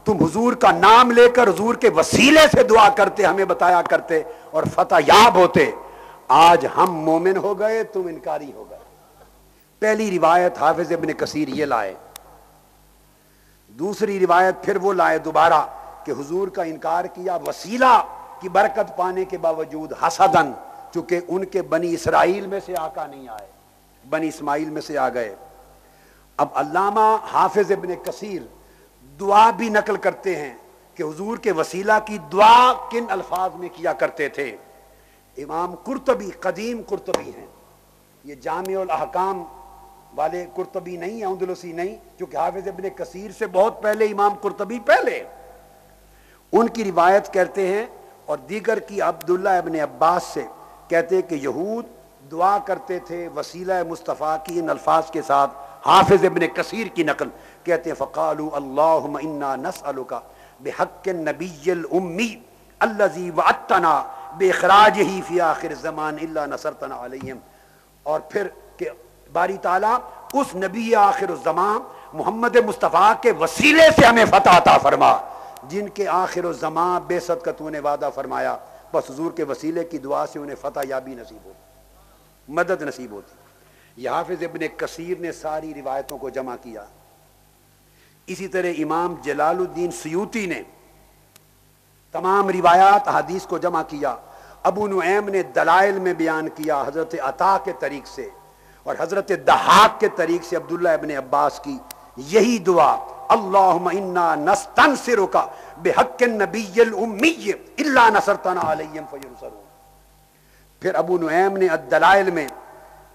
تم حضور کا نام لے کر حضور کے وسیلے سے دعا کرتے، ہمیں بتایا کرتے اور فتح یاب ہوتے۔ آج ہم مومن ہو گئے، تم انکاری ہو گئے۔ پہلی روایت حافظ ابن کثیر یہ لائے، دوسری روایت پھر وہ لائے دوبارہ کہ حضور کا انکار کیا وسیلہ کی برکت پانے کے باوجود، حسدن، چونکہ ان کے بنی اسرائیل میں سے آقا نہیں آئے، بنی اسماعیل میں سے آ گئے۔ اب علامہ حافظ ابن کثیر دعا بھی نقل کرتے ہیں کہ حضور کے وسیلہ کی دعا کن الفاظ میں کیا کرتے تھے۔ امام قرطبی، قدیم قرطبی ہیں، یہ جامع الاحکام والے قرطبی نہیں ہیں، اندلسی نہیں، کیونکہ حافظ ابن کثیر سے بہت پہلے امام قرطبی پہلے، ان کی روایت کرتے ہیں، اور دیگر کی عبداللہ ابن عباس سے کہتے ہیں کہ یہود دعا کرتے تھے وسیلہ مصطفیٰ کی ان الفاظ کے ساتھ۔ حافظ ابن کثیر کی نقل کہتے ہیں فقالوا اللہم انا نسألک بحق النبی الامی الذی وعدتنا باخراجہ فی آخر الزمان الا نصرتنا علیہم، اور پھر کہ باری تعالیٰ اس نبی آخر الزمان محمد مصطفیٰ کے وسیلے سے ہمیں فتح عطا فرما، جن کے آخر الزمان بعثت کا تو نے وعدہ فرمایا، بس حضور کے وسیلے کی دعا سے انہیں فتح یابی نصیب ہوتی، مدد نصیب ہوتی۔ یہ حافظ ابن کثیر نے ساری روایتوں کو جمع کیا۔ اسی طرح امام جلال الدین سیوطی نے تمام روایات حدیث کو جمع کیا۔ ابو نعیم نے دلائل میں بیان کیا حضرت عطا کے طریق سے، اور حضرت دحاق کے طریق سے عبداللہ ابن عباس کی یہی دعا، اللہم انا نستنصرک بحق النبی الامی الا نصرتنا علیہم فینصرون۔ پھر ابو نعیم نے الدلائل میں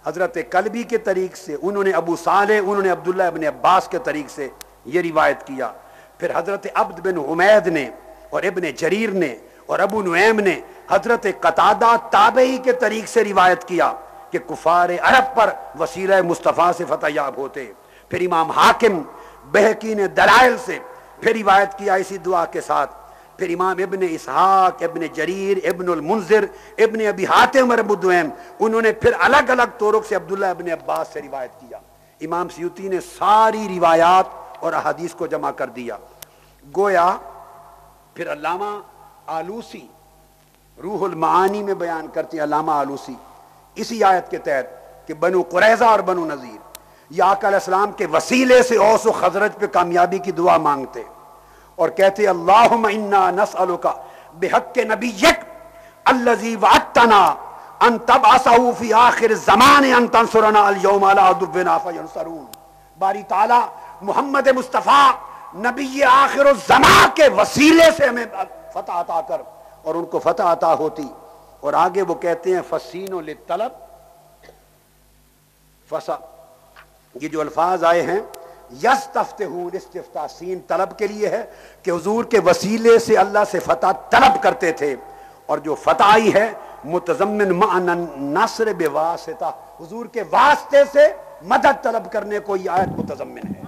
حضرت کلبی کے طریق سے، انہوں نے ابو صالح، انہوں نے عبداللہ ابن عباس کے طریق سے یہ روایت کیا۔ پھر حضرت عبد بن حمید نے اور ابن جریر نے اور ابو نعیم نے حضرت قتادہ تابعی کے طریق سے روایت کیا کہ کفار عرب پر وسیلہ مصطفیٰ سے فتح یاب ہوتے۔ پھر امام حاکم بہقی نے دلائل سے پھر روایت کیا اسی دعا کے ساتھ۔ پھر امام ابن اسحاق، ابن جریر، ابن المنذر، ابن ابی حاتم اور ابو دؤیم، انہوں نے پھر الگ الگ طرق سے عبداللہ ابن عباس سے روایت کیا۔ امام سیوطی نے ساری روایات اور احادیث کو جمع کر دیا۔ گویا پھر علامہ آلوسی روح المعانی میں بیان کرتے ہیں، علامہ آلوسی اسی آیت کے تحت کہ بنو قریظہ اور بنو نذیر یہ آقا علیہ السلام کے وسیلے سے اوس و خزرج پہ کامیابی کی دعا مانگتے اور کہتے اللہم انا نسألک بحق نبیک الذی وعدتنا ان تبعثہ فی آخر الزمان ان تنصرنا اليوم علی عدونا فینصرون۔ باری تعالی محمد مصطفیٰ نبی آخر الزمان کے وسیلے سے ہمیں فتح عطا کر، اور ان کو فتح عطا ہوتی۔ اور آگے وہ کہتے ہیں فسین للطلب، یہ جو الفاظ آئے ہیں یستفتحون، استفتاء سین طلب کے لیے ہے کہ حضور کے وسیلے سے اللہ سے فتح طلب کرتے تھے، اور جو فتح آئی ہے متضمن معنی نصر بواسطہ، حضور کے واسطے سے مدد طلب کرنے کو یہ آیت متضمن ہے۔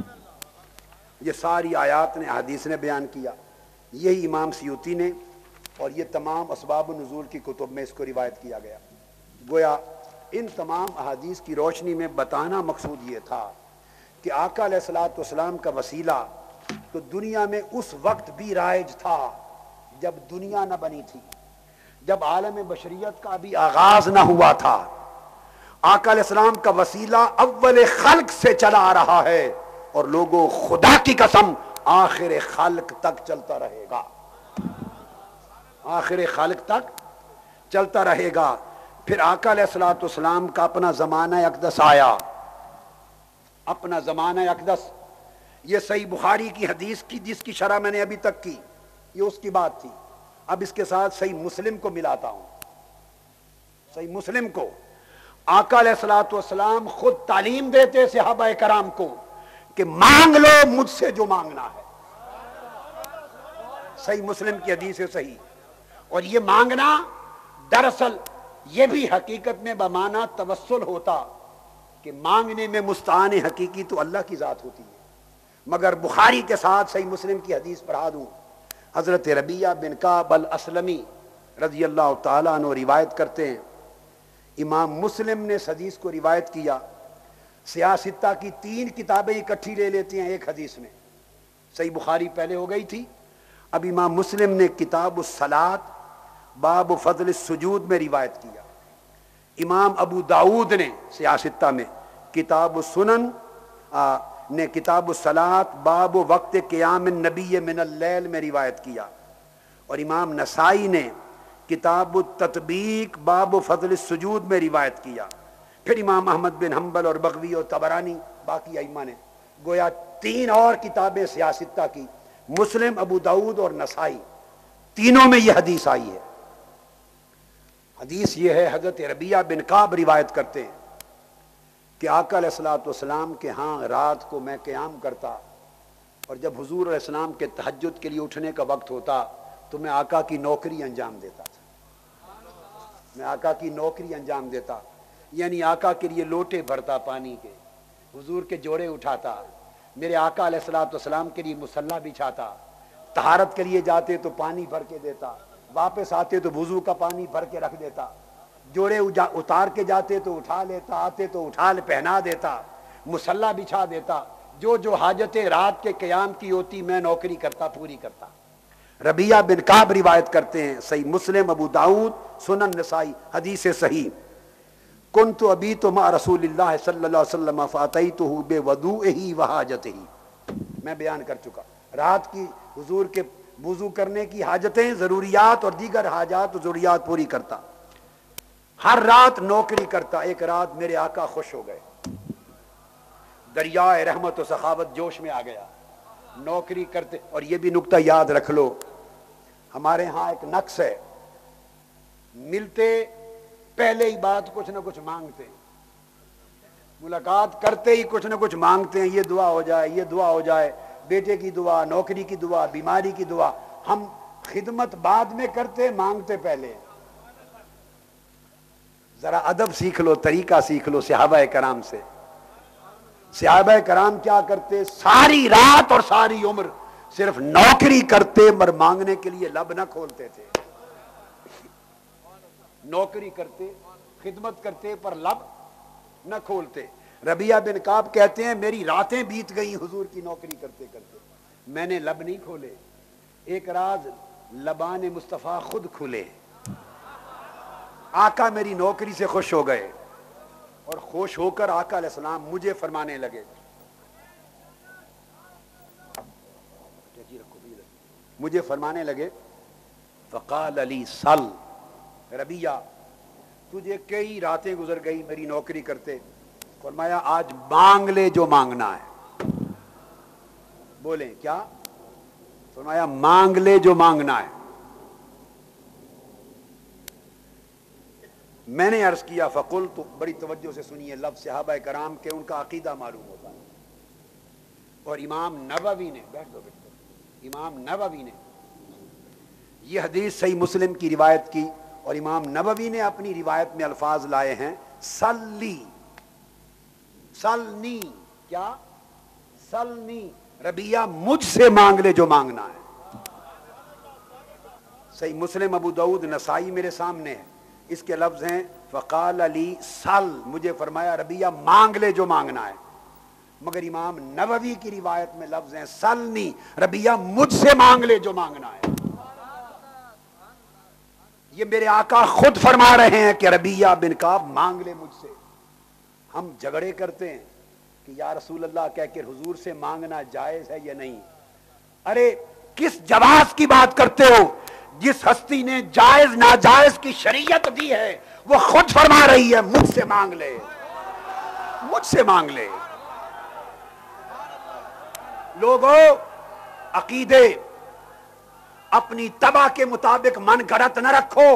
یہ ساری آیات نے حدیث نے بیان کیا، یہی امام سیوطی نے، اور یہ تمام اسباب النزول کی کتب میں اس کو روایت کیا گیا۔ گویا ان تمام احادیث کی روشنی میں بتانا مقصود یہ تھا کہ آقا علیہ الصلوۃ والسلام کا وسیلہ تو دنیا میں اس وقت بھی رائج تھا جب دنیا نہ بنی تھی، جب عالم بشریت کا بھی آغاز نہ ہوا تھا۔ آقا علیہ السلام کا وسیلہ اول خلق سے چلا آ رہا ہے، اور لوگوں خدا کی قسم آخر خلق تک چلتا رہے گا، آخر خلق تک چلتا رہے گا۔ پھر آقا علیہ الصلوۃ والسلام کا اپنا زمانہ اقدس آیا، اپنا زمانہ اقدس، یہ صحیح بخاری کی حدیث کی جس کی شرح میں نے ابھی تک کی، یہ اس کی بات تھی۔ اب اس کے ساتھ صحیح مسلم کو ملاتا ہوں، صحیح مسلم کو آقا علیہ الصلوۃ والسلام خود تعلیم دیتے صحابہ کرام کو کہ مانگ لو مجھ سے جو مانگنا ہے۔ صحیح مسلم کی حدیث ہے صحیح، اور یہ مانگنا دراصل یہ بھی حقیقت میں بمعنی توسل ہوتا کہ مانگنے میں مستعان حقیقی تو اللہ کی ذات ہوتی ہے، مگر بخاری کے ساتھ صحیح مسلم کی حدیث پڑھا دوں۔ حضرت ربیعہ بن کعب الاسلمی رضی اللہ تعالیٰ عنہ روایت کرتے ہیں، امام مسلم نے اس حدیث کو روایت کیا، سیاستہ کی 3 کتابیں اکٹھی لے لیتے ہیں ایک حدیث میں. صحیح بخاری پہلے ہو گئی تھی، اب امام مسلم نے کتاب الصلاۃ باب فضل السجود میں روایت کیا. امام ابو داؤد نے سیاستہ میں کتاب السنن نے کتاب الصلاۃ باب وقت قیام النبی من اللیل میں روایت کیا. اور امام نسائی نے کتاب التطبیق باب فضل السجود میں روایت کیا. پھر امام احمد بن حنبل اور بغوی اور طبرانی باقی ائمہ نے گویا 3 اور کتابیں سیاستہ کی، مسلم، ابو داؤد اور نسائی، تینوں میں یہ حدیث آئی ہے. حدیث یہ ہے، حضرت ربیعہ بن کعب روایت کرتے ہیں کہ آقا علیہ الصلوۃ والسلام کے ہاں رات کو میں قیام کرتا، اور جب حضور علیہ السلام کے تہجد کے لیے اٹھنے کا وقت ہوتا تو میں آقا کی نوکری انجام دیتا تھا. میں آقا کی نوکری انجام دیتا، یعنی آقا کے لیے لوٹے بھرتا پانی کے، حضور کے جوڑے اٹھاتا، میرے آقا علیہ الصلوۃ والسلام کے لیے مصلی بچھاتا، طہارت کے لیے جاتے تو پانی بھر کے دیتا، واپس آتے تو وضو کا پانی بھر کے رکھ دیتا، جوڑے اتار کے جاتے تو اٹھا لیتا، آتے تو اٹھا پہنا دیتا، مصلی بچھا دیتا، جو حاجتیں رات کے قیام کی ہوتی میں نوکری کرتا، پوری کرتا. ربیعہ بن کعب روایت کرتے ہیں، صحیح مسلم، ابو داؤد، سنن نسائی، حدیث صحیح. کنت ابیت مع رسول اللہ صلی اللہ علیہ وسلم فاتیتہ بوضوئہ وحاجتہ. میں بیان کر چکا، رات کی حضور کے وضو کرنے کی حاجتیں، ضروریات اور دیگر حاجات و ضروریات پوری کرتا. ہر رات نوکری کرتا. ایک رات میرے آقا خوش ہو گئے، دریائے رحمت و سخاوت جوش میں آ گیا، نوکری کرتے. اور یہ بھی نکتہ یاد رکھ لو، ہمارے ہاں ایک نقص ہے، ملتے پہلے ہی بات کچھ نہ کچھ مانگتے ہیں، ملاقات کرتے ہی کچھ نہ کچھ مانگتے ہیں، یہ دعا ہو جائے، یہ دعا ہو جائے، بیٹے کی دعا، نوکری کی دعا، بیماری کی دعا. ہم خدمت بعد میں کرتے، مانگتے پہلے. ذرا ادب سیکھ لو، طریقہ سیکھ لو صحابہ کرام سے. صحابہ کرام کیا کرتے؟ ساری رات اور ساری عمر صرف نوکری کرتے، مر مانگنے کے لیے لب نہ کھولتے تھے. نوکری کرتے، خدمت کرتے، پر لب نہ کھولتے. ربیعہ بن کعب کہتے ہیں میری راتیں بیت گئی حضور کی نوکری کرتے کرتے، میں نے لب نہیں کھولے. ایک راز لبان مصطفیٰ خود کھلے. آقا میری نوکری سے خوش ہو گئے، اور خوش ہو کر آقا علیہ السلام مجھے فرمانے لگے، مجھے فرمانے لگے، فقال علی سل. ربیعہ تجھے کئی راتیں گزر گئی میری نوکری کرتے، فرمایا آج مانگ لے جو مانگنا ہے. بولیں کیا؟ فرمایا مانگ لے جو مانگنا ہے. میں نے عرض کیا فقلت، بڑی توجہ سے سنیے لفظ صحابہ کرام کے، ان کا عقیدہ معلوم ہوتا ہے. اور امام نووی نے، بیٹھ دو، امام نووی نے یہ حدیث صحیح مسلم کی روایت کی، اور امام نووی نے اپنی روایت میں الفاظ لائے ہیں سلی، سلنی، کیا؟ سلنی. ربیعہ مجھ سے مانگ لے جو مانگنا ہے. صحیح مسلم، ابو داؤد، نسائی میرے سامنے ہے. اس کے لفظ ہیں فقال علی سل، مجھے فرمایا ربیعہ مانگ لے جو مانگنا ہے. مگر امام نووی کی روایت میں لفظ ہیں سلنی، ربیعہ مجھ سے مانگ لے جو مانگنا ہے. یہ میرے آقا خود فرما رہے ہیں کہ ربیعہ بن کعب مانگ لے مجھ سے. ہم جھگڑے کرتے ہیں کہ یا رسول اللہ کہہ کے حضور سے مانگنا جائز ہے یا نہیں. ارے کس جواز کی بات کرتے ہو؟ جس ہستی نے جائز ناجائز کی شریعت دی ہے وہ خود فرما رہی ہے مجھ سے مانگ لے، مجھ سے مانگ لے. لوگوں عقیدے اپنی طبع کے مطابق من گھڑت نہ رکھو،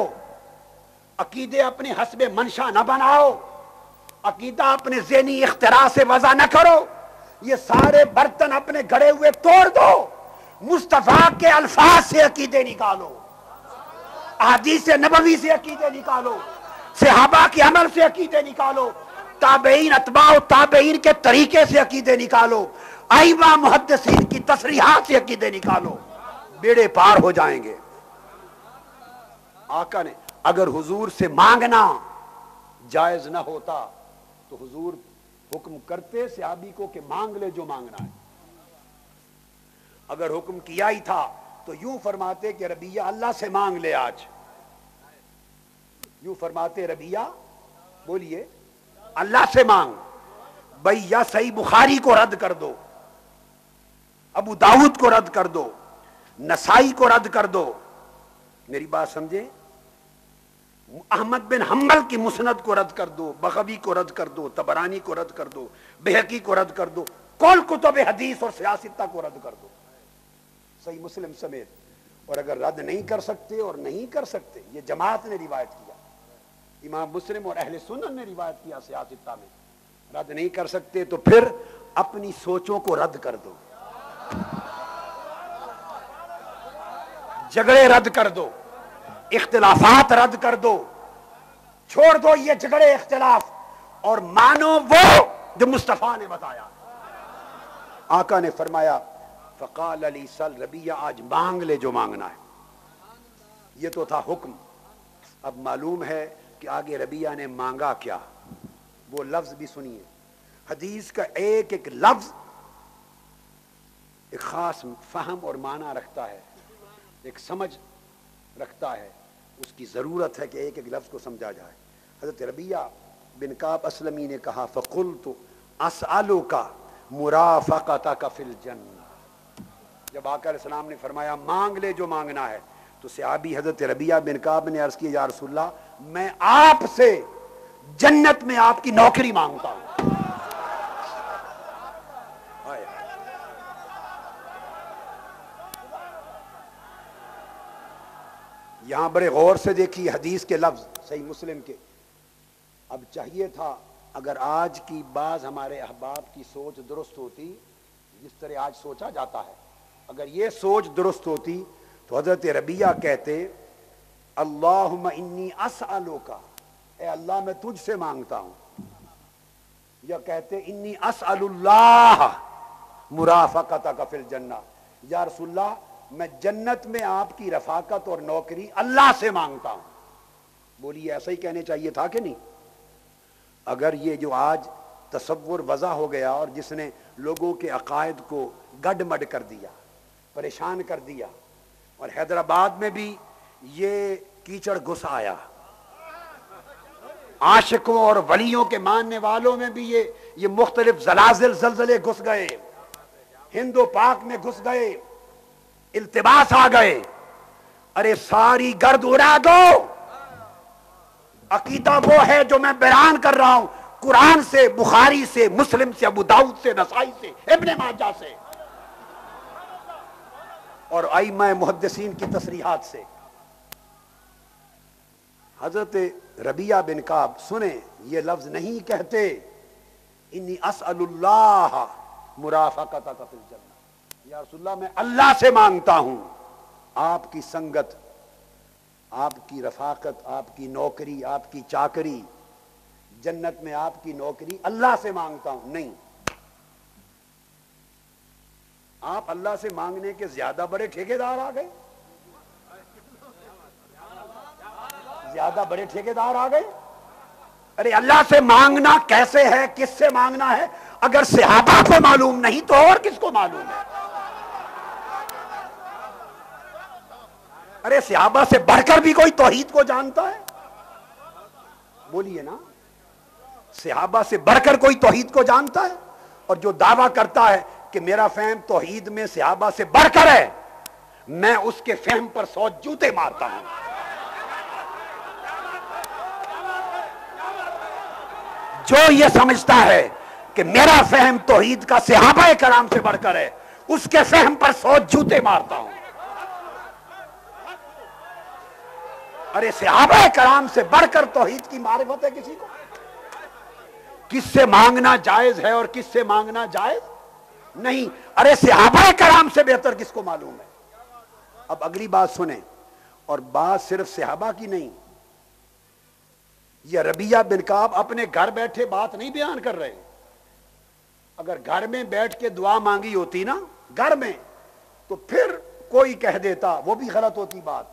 عقیدے اپنے حسب منشا نہ بناؤ، عقیدہ اپنے ذہنی اختراع سے وضع نہ کرو. یہ سارے برتن اپنے گھڑے ہوئے توڑ دو، مصطفیٰ کے الفاظ سے عقیدے نکالو، احادیث نبوی سے عقیدے نکالو، صحابہ کے عمل سے عقیدے نکالو، تابعین اتباع و تابعین کے طریقے سے عقیدے نکالو، ائمہ محدثین کی تصریحات سے عقیدے نکالو، بیڑے پار ہو جائیں گے. آقا نے اگر حضور سے مانگنا جائز نہ ہوتا تو حضور حکم کرتے صحابی کو کہ مانگ لے جو مانگنا ہے. اگر حکم کیا ہی تھا تو یوں فرماتے کہ ربیہ اللہ سے مانگ لے آج. یوں فرماتے ربیہ بولیے اللہ سے مانگ. بھائی یا صحیح بخاری کو رد کر دو, ابو داؤد کو رد کر دو, نسائی کو رد کر دو, میری بات سمجھے, احمد بن حنبل کی مسند کو رد کر دو, بغوی کو رد کر دو, طبرانی کو رد کر دو, بہقی کو رد کر دو, کل کتب حدیث اور سیاستہ کو رد کر دو, صحیح مسلم سمیت. اور اگر رد نہیں کر سکتے, اور نہیں کر سکتے, یہ جماعت نے روایت کیا, امام مسلم اور اہل سنن نے روایت کیا سیاستہ میں, رد نہیں کر سکتے تو پھر اپنی سوچوں کو رد کر دو, جھگڑے رد کر دو, اختلافات رد کر دو, چھوڑ دو یہ جھگڑے اختلاف, اور مانو وہ جو مصطفیٰ نے بتایا. آقا نے فرمایا فقال علی سل ربیہ آج مانگ لے جو مانگنا ہے. یہ تو تھا حکم. اب معلوم ہے کہ آگے ربیہ نے مانگا کیا. وہ لفظ بھی سنیے, حدیث کا ایک ایک لفظ ایک خاص فہم اور معنی رکھتا ہے, ایک سمجھ رکھتا ہے, اس کی ضرورت ہے کہ ایک ایک لفظ کو سمجھا جائے. حضرت ربیہ بن کعب اسلمی نے کہا فقلت اسألک مرافقتک فی الجنہ. جب آقا علیہ السلام نے فرمایا مانگ لے جو مانگنا ہے, تو صحابی حضرت ربیہ بن کعب نے عرض کیا یا رسول اللہ میں آپ سے جنت میں آپ کی نوکری مانگتا ہوں. یہاں بڑے غور سے دیکھیے حدیث کے لفظ صحیح مسلم کے. اب چاہیے تھا اگر آج کی بعض ہمارے احباب کی سوچ درست ہوتی, جس طرح آج سوچا جاتا ہے, اگر یہ سوچ درست ہوتی تو حضرت ربیہ کہتے اللہم انی اسألک, اے اللہ میں تجھ سے مانگتا ہوں, یا کہتے انی اسأل اللہ مرافقتک فی الجنہ, یا رسول اللہ میں جنت میں آپ کی رفاقت اور نوکری اللہ سے مانگتا ہوں. بولیے ایسا ہی کہنے چاہیے تھا کہ نہیں؟ اگر یہ جو آج تصور وضع ہو گیا اور جس نے لوگوں کے عقائد کو گڈ مڈ کر دیا, پریشان کر دیا, اور حیدرآباد میں بھی یہ کیچڑ گھس آیا, عاشقوں اور ولیوں کے ماننے والوں میں بھی یہ مختلف زلازل زلزلے گھس گئے, ہند و پاک میں گھس گئے, التباس آ گئے. ارے ساری گرد اڑا دو, عقیدہ وہ ہے جو میں بیان کر رہا ہوں, قرآن سے, بخاری سے, مسلم سے, ابو داؤد سے, نسائی سے, ابن ماجہ سے, اور ائمہ محدثین کی تصریحات سے. حضرت ربیہ بن کعب سنیں, یہ لفظ نہیں کہتے انی اسأل اللہ مرافقتک فی الجنہ, یا رسول اللہ میں اللہ سے مانگتا ہوں آپ کی سنگت, آپ کی رفاقت, آپ کی نوکری, آپ کی چاکری, جنت میں آپ کی نوکری اللہ سے مانگتا ہوں. نہیں, آپ اللہ سے مانگنے کے زیادہ بڑے ٹھیکیدار آ گئے, زیادہ بڑے ٹھیکیدار آ گئے. ارے اللہ سے مانگنا کیسے ہے, کس سے مانگنا ہے, اگر صحابہ کو معلوم نہیں تو اور کس کو معلوم ہے؟ ارے صحابہ سے بڑھ کر بھی کوئی توحید کو جانتا ہے؟ بولیے نا, صحابہ سے بڑھ کر کوئی توحید کو جانتا ہے؟ اور جو دعویٰ کرتا ہے کہ میرا فہم توحید میں صحابہ سے بڑھ کر ہے, میں اس کے فہم پر 100 جوتے مارتا ہوں. جو یہ سمجھتا ہے کہ میرا فہم توحید کا صحابہ کرام سے بڑھ کر ہے, اس کے فہم پر 100 جوتے مارتا ہوں. ارے صحابہ کرام سے بڑھ کر توحید کی معرفت ہے کسی کو؟ کس سے مانگنا جائز ہے اور کس سے مانگنا جائز نہیں؟ ارے صحابہ کرام سے بہتر کس کو معلوم ہے؟ اب اگلی بات سنیں, اور بات صرف صحابہ کی نہیں, یہ ربیہ بن کعب اپنے گھر بیٹھے بات نہیں بیان کر رہے. اگر گھر میں بیٹھ کے دعا مانگی ہوتی نا گھر میں, تو پھر کوئی کہہ دیتا, وہ بھی غلط ہوتی بات.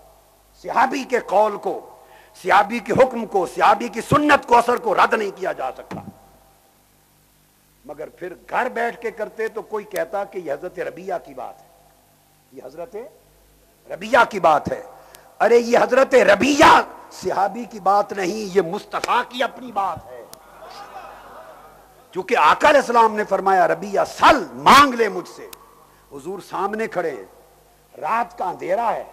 صحابی کے قول کو, صحابی کے حکم کو, صحابی کی سنت کو, اثر کو رد نہیں کیا جا سکتا. مگر پھر گھر بیٹھ کے کرتے تو کوئی کہتا کہ یہ حضرت ربیہ کی بات ہے، یہ حضرت ربیہ کی بات ہے۔ ارے یہ حضرت ربیہ صحابی کی بات نہیں، یہ مصطفیٰ کی اپنی بات ہے، کیونکہ آقا علیہ السلام نے فرمایا ربیہ سل، مانگ لے مجھ سے۔ حضور سامنے کھڑے ہیں، رات کا اندھیرا ہے،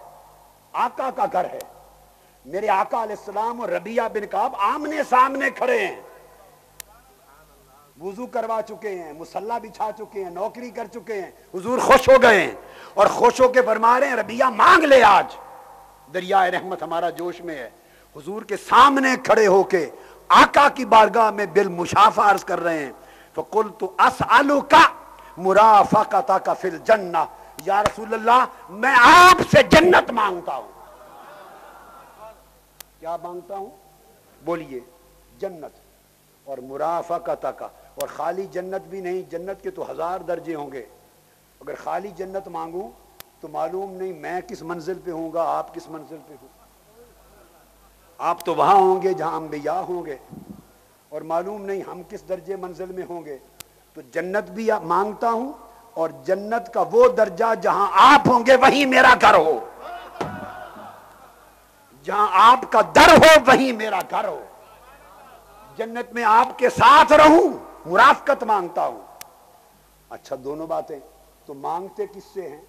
آقا کا گھر ہے، میرے آقا علیہ السلام اور ربیہ بن کعب آمنے سامنے کھڑے ہیں، وضو کروا چکے ہیں، مصلی بچھا چکے ہیں، نوکری کر چکے ہیں، حضور خوش ہو گئے ہیں اور خوش ہو کے فرما رہے ہیں ربیہ مانگ لے، آج دریائے رحمت ہمارا جوش میں ہے۔ حضور کے سامنے کھڑے ہو کے آقا کی بارگاہ میں بالمشافہ عرض کر رہے ہیں، فَقُلْتُ أَسْأَلُكَ مُرَافَقَتَكَ فِي الْجَنَّةِ، یا رسول اللہ میں آپ سے جنت مانگتا ہوں۔ کیا مانگتا ہوں؟ بولیے، جنت اور مرافقتک، اور خالی جنت بھی نہیں، جنت کے تو 1000 درجے ہوں گے، اگر خالی جنت مانگوں تو معلوم نہیں میں کس منزل پہ ہوں گا، آپ کس منزل پہ ہوں، آپ تو وہاں ہوں گے جہاں انبیاء ہوں گے، اور معلوم نہیں ہم کس درجے منزل میں ہوں گے۔ تو جنت بھی مانگتا ہوں، اور جنت کا وہ درجہ جہاں آپ ہوں گے وہیں میرا گھر ہو، جہاں آپ کا در ہو وہیں میرا گھر ہو، جنت میں آپ کے ساتھ رہوں، مرافقت مانگتا ہوں۔ اچھا دونوں باتیں، تو مانگتے کس سے ہیں؟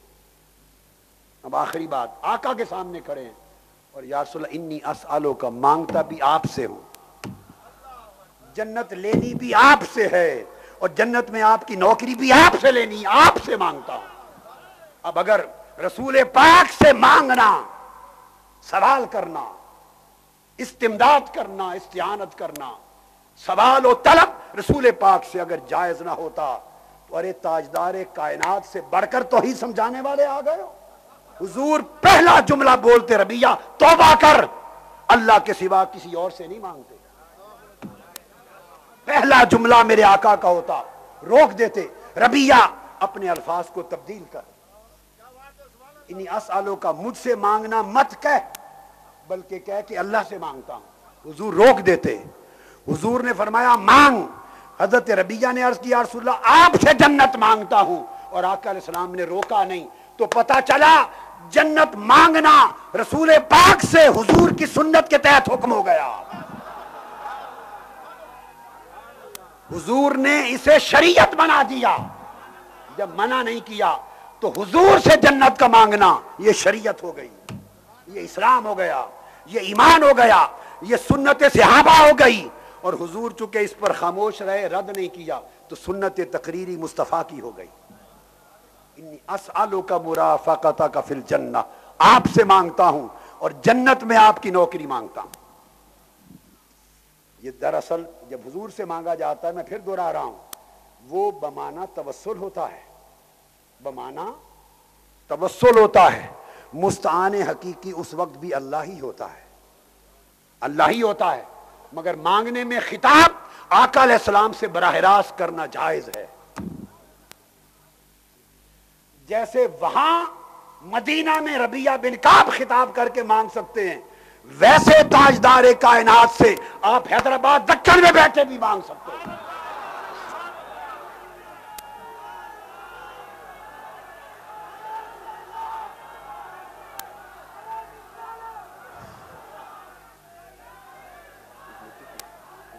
اب آخری بات، آقا کے سامنے کھڑے ہیں اور یا رسول اللہ انی اسألوک، مانگتا بھی آپ سے ہوں، جنت لینی بھی آپ سے ہے، اور جنت میں آپ کی نوکری بھی آپ سے لینی، آپ سے مانگتا ہوں۔ اب اگر رسول پاک سے مانگنا، سوال کرنا، استمداد کرنا، استعانت کرنا، سوال و طلب رسول پاک سے اگر جائز نہ ہوتا تو ارے تاجدار کائنات سے بڑھ کر توحید سمجھانے والے آ گئے ہو۔ حضور پہلا جملہ بولتے ربیہ توبہ کر، اللہ کے سوا کسی اور سے نہیں مانگتے، پہلا جملہ میرے آقا کا ہوتا، روک دیتے ربیہ اپنے الفاظ کو تبدیل کر، انی اسالو کا مجھ سے مانگنا مت کہہ، بلکہ کہہ کہ اللہ سے مانگتا ہوں۔ حضور روک دیتے، حضور نے فرمایا مانگ۔ حضرت ربیہ نے عرض کیا رسول اللہ آپ سے جنت مانگتا ہوں، اور آقا علیہ السلام نے روکا نہیں، تو پتا چلا جنت مانگنا رسول پاک سے حضور کی سنت کے تحت حکم ہو گیا، حضور نے اسے شریعت بنا دیا۔ جب منع نہیں کیا تو حضور سے جنت کا مانگنا یہ شریعت ہو گئی، یہ اسلام ہو گیا، یہ ایمان ہو گیا، یہ سنت صحابہ ہو گئی، اور حضور چونکہ اس پر خاموش رہے، رد نہیں کیا، تو سنت تقریری مصطفیٰ کی ہو گئی۔ انی اسألک مرافقتک فی الجنہ، آپ سے مانگتا ہوں اور جنت میں آپ کی نوکری مانگتا ہوں۔ یہ دراصل جب حضور سے مانگا جاتا ہے، میں پھر دوہرا رہا ہوں، وہ بمانا توسل ہوتا ہے، بمانا توسل ہوتا ہے، مستعان حقیقی اس وقت بھی اللہ ہی ہوتا ہے، اللہ ہی ہوتا ہے، مگر مانگنے میں خطاب آقا علیہ السلام سے براہ راست کرنا جائز ہے۔ جیسے وہاں مدینہ میں ربیہ بن کعب خطاب کر کے مانگ سکتے ہیں، ویسے تاجدار کائنات سے آپ حیدرآباد دکن میں بیٹھے بھی مانگ سکتے ہیں۔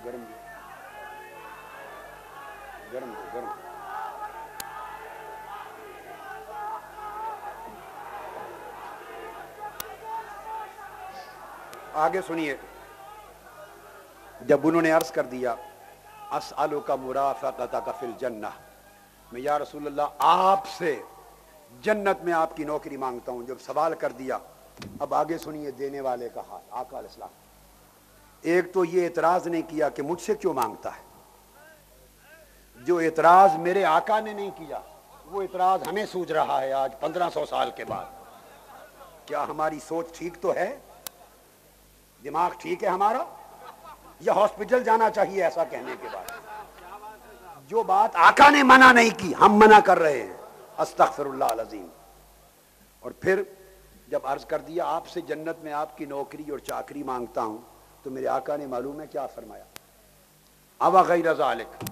گرم گرم گرم آگے سنیے، جب انہوں نے عرض کر دیا اسألک مرافقتک فی الجنہ، میں یا رسول اللہ آپ سے جنت میں آپ کی نوکری مانگتا ہوں، جب سوال کر دیا، اب آگے سنیے دینے والے کا حال۔ آقا علیہ السلام ایک تو یہ اعتراض نہیں کیا کہ مجھ سے کیوں مانگتا ہے، جو اعتراض میرے آقا نے نہیں کیا وہ اعتراض ہمیں سوچ رہا ہے آج 1500 سال کے بعد۔ کیا ہماری سوچ ٹھیک تو ہے؟ دماغ ٹھیک ہے ہمارا؟ یا ہاسپٹل جانا چاہیے ایسا کہنے کے بعد؟ جو بات آقا نے منع نہیں کی ہم منع کر رہے ہیں، استغفر اللہ العظیم۔ اور پھر جب عرض کر دیا آپ سے جنت میں آپ کی نوکری اور چاکری مانگتا ہوں، تو میرے آقا نے معلوم ہے کیا فرمایا، اَوَ غَيْرَ ذَلِكَ،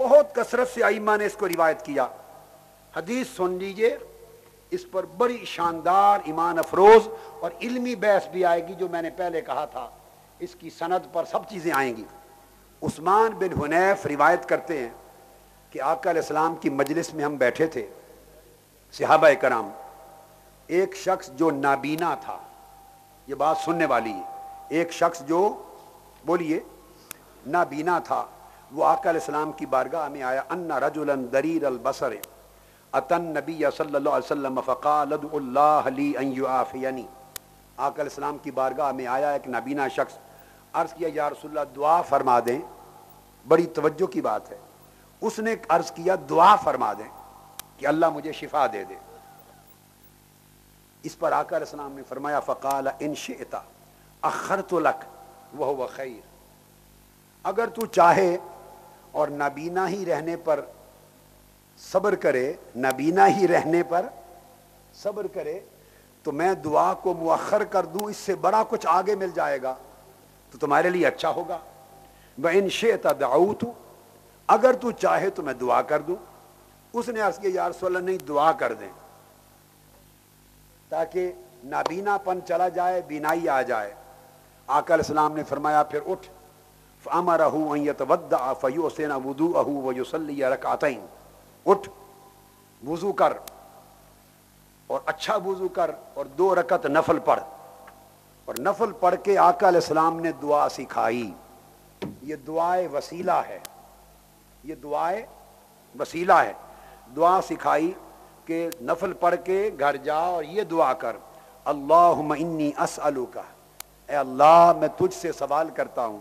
بہت کثرت سے ائمہ نے اس کو روایت کیا. حدیث سن لیجئے, اس پر بڑی شاندار ایمان افروز اور علمی بحث بھی آئے گی. جو میں نے پہلے کہا تھا اس کی سند پر سب چیزیں آئیں گی. عثمان بن حنیف روایت کرتے ہیں کہ آقا علیہ السلام کی مجلس میں ہم بیٹھے تھے, صحابہ کرام. ایک شخص جو نابینا تھا, یہ بات سننے والی ہے, ایک شخص جو بولیے نابینا تھا, وہ آقا علیہ السلام کی بارگاہ میں آیا. ان رجلا ضریر البصر اتى النبی صلی اللہ علیہ وسلم فقال ادعو اللہ لی ان یعافینی. آقا علیہ السلام کی بارگاہ میں آیا ایک نابینا شخص, عرض کیا یا رسول اللہ دعا فرما دیں. بڑی توجہ کی بات ہے, اس نے عرض کیا دعا فرما دیں کہ اللہ مجھے شفا دے دے. اس پر آقا علیہ السلام نے فرمایا فقال ان شئت اخرت لک وہو خیر. اگر تو چاہے اور نابینا ہی رہنے پر صبر کرے, نابینا ہی رہنے پر صبر کرے, تو میں دعا کو مؤخر کر دوں, اس سے بڑا کچھ آگے مل جائے گا تو تمہارے لیے اچھا ہوگا. وَإِن شِئْتَ دَعَوْتُ, اگر تو چاہے تو میں دعا کر دوں. اس نے عرض کیا یا رسول اللہ نہیں, دعا کر دیں تاکہ نابینا پن چلا جائے, بینائی آ جائے. آقا علیہ السلام نے فرمایا پھر اٹھ. فَأَمَرَهُ أَن يَتَوَضَّأَ فَيُحْسِنَ وُضُوءَهُ وَيُصَلِّيَ رَكْعَتَيْنِ. اٹھ, وضو کر اور اچھا وضو کر اور 2 رکعت نفل پڑھ. اور نفل پڑھ کے آقا علیہ السلام نے دعا سکھائی. یہ دعائے وسیلہ ہے, یہ دعائے وسیلہ ہے. دعا سکھائی کہ نفل پڑھ کے گھر جا اور یہ دعا کر اللہم انی اسألک, اے اللہ میں تجھ سے سوال کرتا ہوں,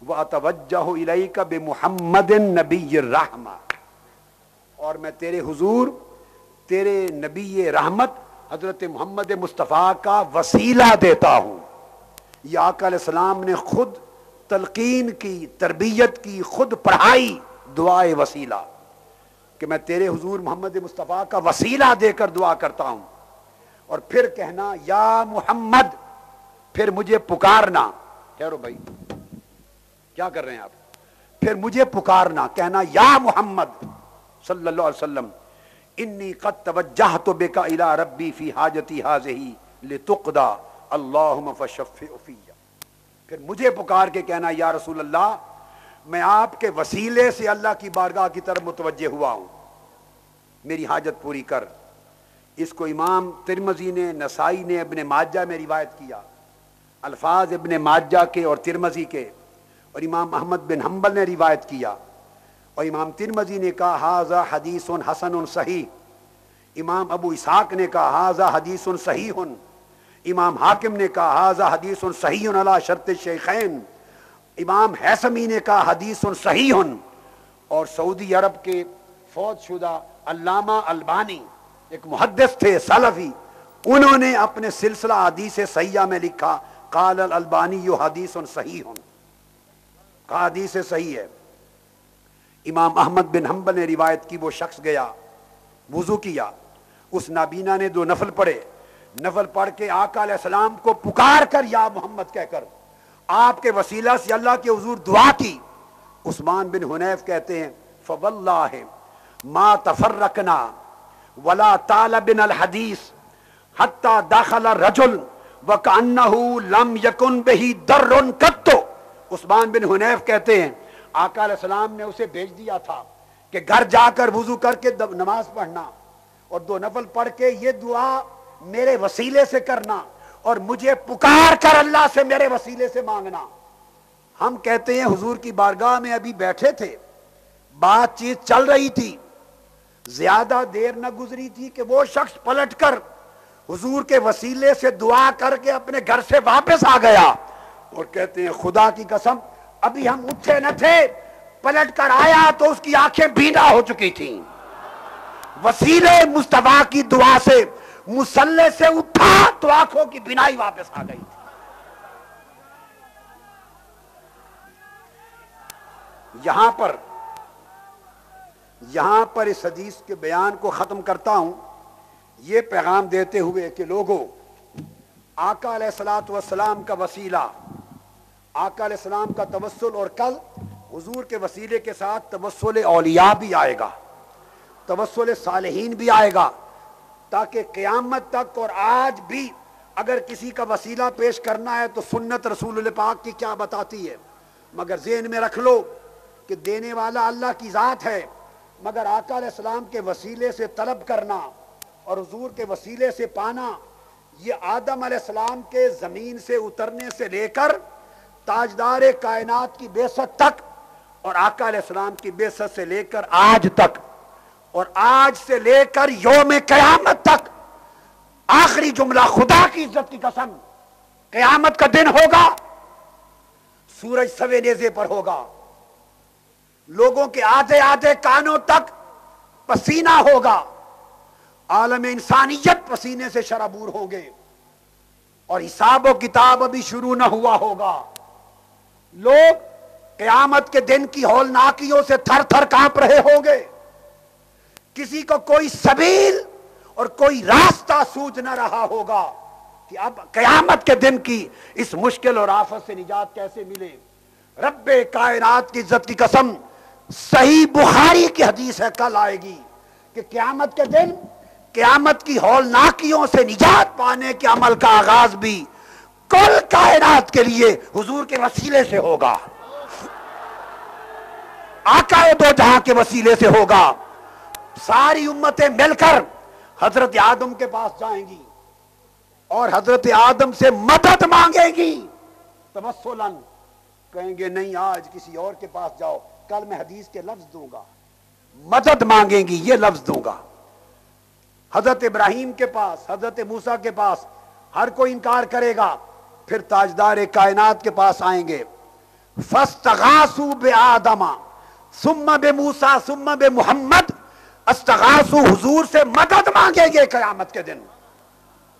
وَأَتَوَجَّهُ إِلَيْكَ بِمُحَمَّدٍ نَبِيِّ الرَّحْمَةِ, اور میں تیرے حضور تیرے نبی رحمت حضرت محمد مصطفیٰ کا وسیلہ دیتا ہوں. یہ آقا علیہ السلام نے خود تلقین کی, تربیت کی, خود پڑھائی دعائے وسیلہ کہ میں تیرے حضور محمد مصطفیٰ کا وسیلہ دے کر دعا کرتا ہوں. اور پھر کہنا یا محمد, پھر مجھے پکارنا. ٹھہرو بھائی, کیا کر رہے ہیں آپ؟ پھر مجھے پکارنا, کہنا یا محمد صلی اللہ علیہ وسلم انی قد توجہت بک الی ربی فی حاجتی ہذہ لتقضی اللہم فشفع فی. پھر مجھے پکار کے کہنا یا رسول اللہ میں آپ کے وسیلے سے اللہ کی بارگاہ کی طرف متوجہ ہوا ہوں, میری حاجت پوری کر. اس کو امام ترمذی نے, نسائی نے ابن ماجہ میں روایت کیا. الفاظ ابن ماجہ کے اور ترمذی کے, اور امام احمد بن حنبل نے روایت کیا. اور امام ترمذی نے کہا ھذا حدیث حسن صحیح. امام ابو اسحاق نے کہا ھذا حدیث صحیح. امام حاکم نے کہا ھذا حدیث صحیح علی شرط الشیخین. امام حیثمی نے کہا حدیث صحیح. اور سعودی عرب کے فوت شدہ علامہ البانی ایک محدث تھے سلفی, انہوں نے اپنے سلسلہ حدیث صحیحہ میں لکھا قال الالبانی حدیث صحیح, کہا حدیث صحیح ہے. امام احمد بن حنبل نے روایت کی, وہ شخص گیا, وضو کیا, اس نابینا نے 2 نفل پڑھے. نفل پڑھ کے آقا علیہ السلام کو پکار کر یا محمد کہہ کر آپ کے وسیلہ سے اللہ کے حضور دعا کی. عثمان بن حنیف کہتے ہیں فواللہ ما تفرقنا ولا طالبنا الحدیث حتی دخل الرجل وکأنہ لم یکن بہ در قط. عثمان بن حنیف کہتے ہیں آقا علیہ السلام نے اسے بھیج دیا تھا کہ گھر جا کر وضو کر کے نماز پڑھنا اور 2 نفل پڑھ کے یہ دعا میرے وسیلے سے کرنا اور مجھے پکار کر اللہ سے میرے وسیلے سے مانگنا. ہم کہتے ہیں حضور کی بارگاہ میں ابھی بیٹھے تھے, بات چیت چل رہی تھی, زیادہ دیر نہ گزری تھی کہ وہ شخص پلٹ کر حضور کے وسیلے سے دعا کر کے اپنے گھر سے واپس آ گیا. اور کہتے ہیں خدا کی قسم ابھی ہم اٹھے نہ تھے, پلٹ کر آیا تو اس کی آنکھیں بینا ہو چکی تھیں. وسیلے مصطفیٰ کی دعا سے مصلے سے اٹھا تو آنکھوں کی بینائی واپس آ گئی تھی. یہاں پر اس حدیث کے بیان کو ختم کرتا ہوں, یہ پیغام دیتے ہوئے کہ لوگوں, آقا علیہ الصلوۃ والسلام کا وسیلہ, آقا علیہ السلام کا توسل, اور کل حضور کے وسیلے کے ساتھ توسل اولیاء بھی آئے گا، توسل صالحین بھی آئے گا، تاکہ قیامت تک اور آج بھی اگر کسی کا وسیلہ پیش کرنا ہے تو سنت رسول اللہ پاک کی کیا بتاتی ہے. مگر ذہن میں رکھ لو کہ دینے والا اللہ کی ذات ہے، مگر آقا علیہ السلام کے وسیلے سے طلب کرنا اور حضور کے وسیلے سے پانا، یہ آدم علیہ السلام کے زمین سے اترنے سے لے کر تاجدار کائنات کی بعثت تک، اور آقا علیہ السلام کی بعثت سے لے کر آج تک، اور آج سے لے کر یوم قیامت تک، آخری جملہ خدا کی عزت کی قسم، قیامت کا دن ہوگا، سورج سوے نیزے پر ہوگا، لوگوں کے آدھے آدھے کانوں تک پسینہ ہوگا، عالم انسانیت پسینے سے شرابور ہوں گے، اور حساب و کتاب ابھی شروع نہ ہوا ہوگا. لوگ قیامت کے دن کی ہولناکیوں سے تھر تھر کانپ رہے ہوں گے، کسی کو کوئی سبیل اور کوئی راستہ سوجھ نہ رہا ہوگا کہ اب قیامت کے دن کی اس مشکل اور آفت سے نجات کیسے ملے. رب کائنات کی عزت کی قسم، صحیح بخاری کی حدیث ہے، کل آئے گی کہ قیامت کے دن قیامت کی ہولناکیوں سے نجات پانے کے عمل کا آغاز بھی کل کائنات کے لیے حضور کے وسیلے سے ہوگا، آقا دو جہاں کے وسیلے سے ہوگا. ساری امتیں مل کر حضرت آدم کے پاس جائیں گی اور حضرت آدم سے مدد مانگیں گی، توسلاً کہیں گے نہیں آج کسی اور کے پاس جاؤ، کل میں حدیث کے لفظ دوں گا، مدد مانگیں گی یہ لفظ دوں گا. حضرت ابراہیم کے پاس، حضرت موسیٰ کے پاس ہر کوئی انکار کرے گا، پھر تاجدار کائنات کے پاس آئیں گے. فاستغاثوا بآدم ثم بموسیٰ ثم بمحمد، استغاثوا حضور سے مدد مانگیں گے قیامت کے دن.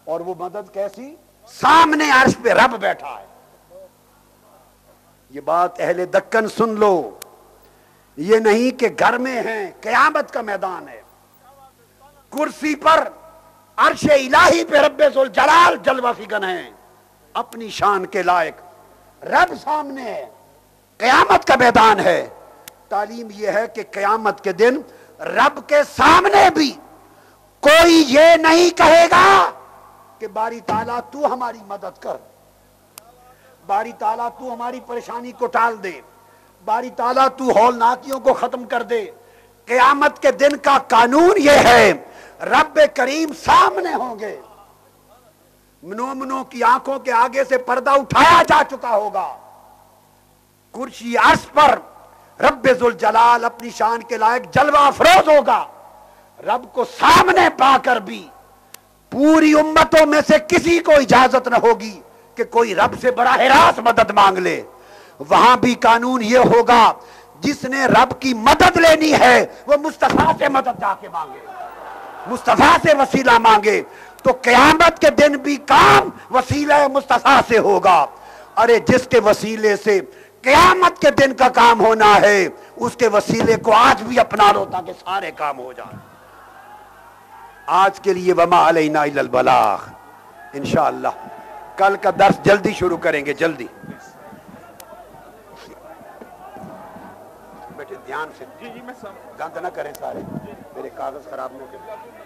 اور وہ مدد کیسی؟ سامنے عرش پہ رب بیٹھا ہے. یہ بات اہل دکن سن لو، یہ نہیں کہ گھر میں ہیں، قیامت کا میدان ہے. کرسی پر عرش الہی پہ رب ذوالجلال جلوہ فکن ہیں، اپنی شان کے لائق رب سامنے ہے، قیامت کا میدان ہے. تعلیم یہ ہے کہ قیامت کے دن رب کے سامنے بھی کوئی یہ نہیں کہے گا کہ باری تعالیٰ تو ہماری مدد کر، باری تعالیٰ تو ہماری پریشانی کو ٹال دے، باری تعالیٰ تو ہولناکیوں کو ختم کر دے. قیامت کے دن کا قانون یہ ہے، رب کریم سامنے ہوں گے، مومنوں کی آنکھوں کے آگے سے پردہ اٹھایا جا چکا ہوگا، کرسی عرش پر رب ذوالجلال اپنی شان کے لائق جلوہ افروز ہوگا. رب کو سامنے پا کر بھی پوری امتوں میں سے کسی کو اجازت نہ ہوگی کہ کوئی رب سے براہ راست مدد مانگ لے. وہاں بھی قانون یہ ہوگا، جس نے رب کی مدد لینی ہے وہ مصطفیٰ سے مدد جا کے مانگے، مصطفیٰ سے وسیلہ مانگے. تو قیامت کے دن بھی کام وسیلہ مصطفیٰ سے ہوگا. ارے جس کے وسیلے سے قیامت کے دن کا کام ہونا ہے، اس کے وسیلے کو آج بھی اپنا لو تاکہ سارے کام ہو جائیں. آج کے لیے وما علینا الا البلاغ. انشاءاللہ کل کا درس جلدی شروع کریں گے، جلدی. بیٹے دھیان سے، گند نہ کریں سارے، میرے کاغذ خراب نہ کریں.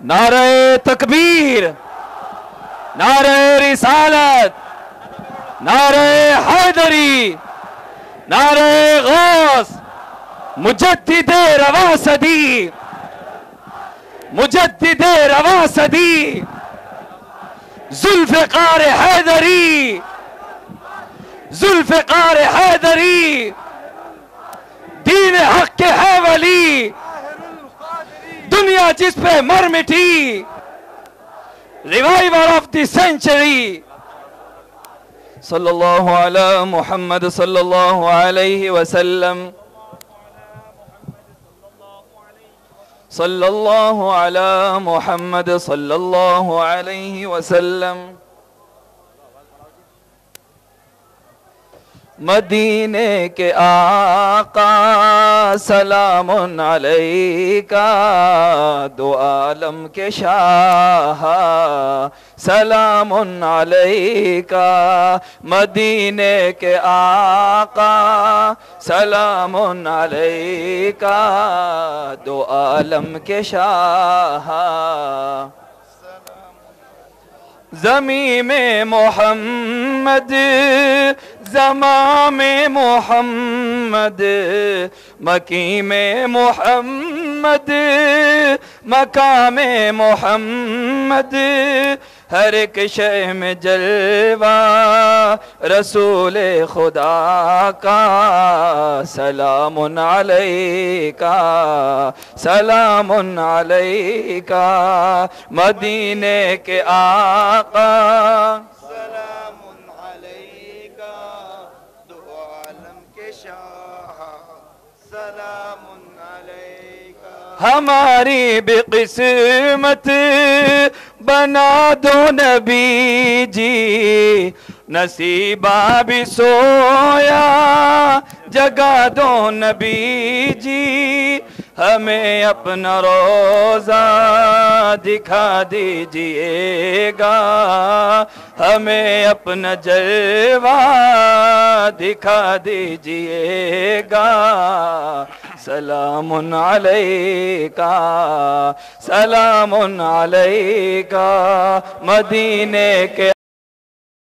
نعرہ تکبیر، نعرہ رسالت، نعرہ حیدری، نعرہ غوث، مجدد رواسدی، مجدد رواسدی، ذوالفقار حیدری، ذوالفقار حیدری، دین حق کے ہے ولی، دنیا جس پہ مر مٹی، ریوائیور آف دی سینچری. صلی اللہ علی محمد صلی اللہ علیہ وسلم، صلی اللہ علی محمد صلی اللہ علیہ وسلم. مدینے کے آقا سلام علیکا، دو عالم کے شاہ سلام علیکا، مدینے کے آقا سلام علیکا، دو عالم کے شاہ، زمین میں محمد زماں میں محمد، مکی میں محمد مقام محمد، ہر ایک شے میں جلوہ رسول خدا کا، سلام علیکا سلام علیکا، مدینے کے آقا سلام علیکا، دو عالم کے شاہ سلام علیکا، ہماری بھی قسمت بنا دو نبی جی، نصیبہ بھی سویا جگا دو نبی جی، ہمیں اپنا روزہ دکھا دیجئے گا، ہمیں اپنا جلوہ دکھا دیجئے گا، سلام علیکا سلام علیکا، مدینے کے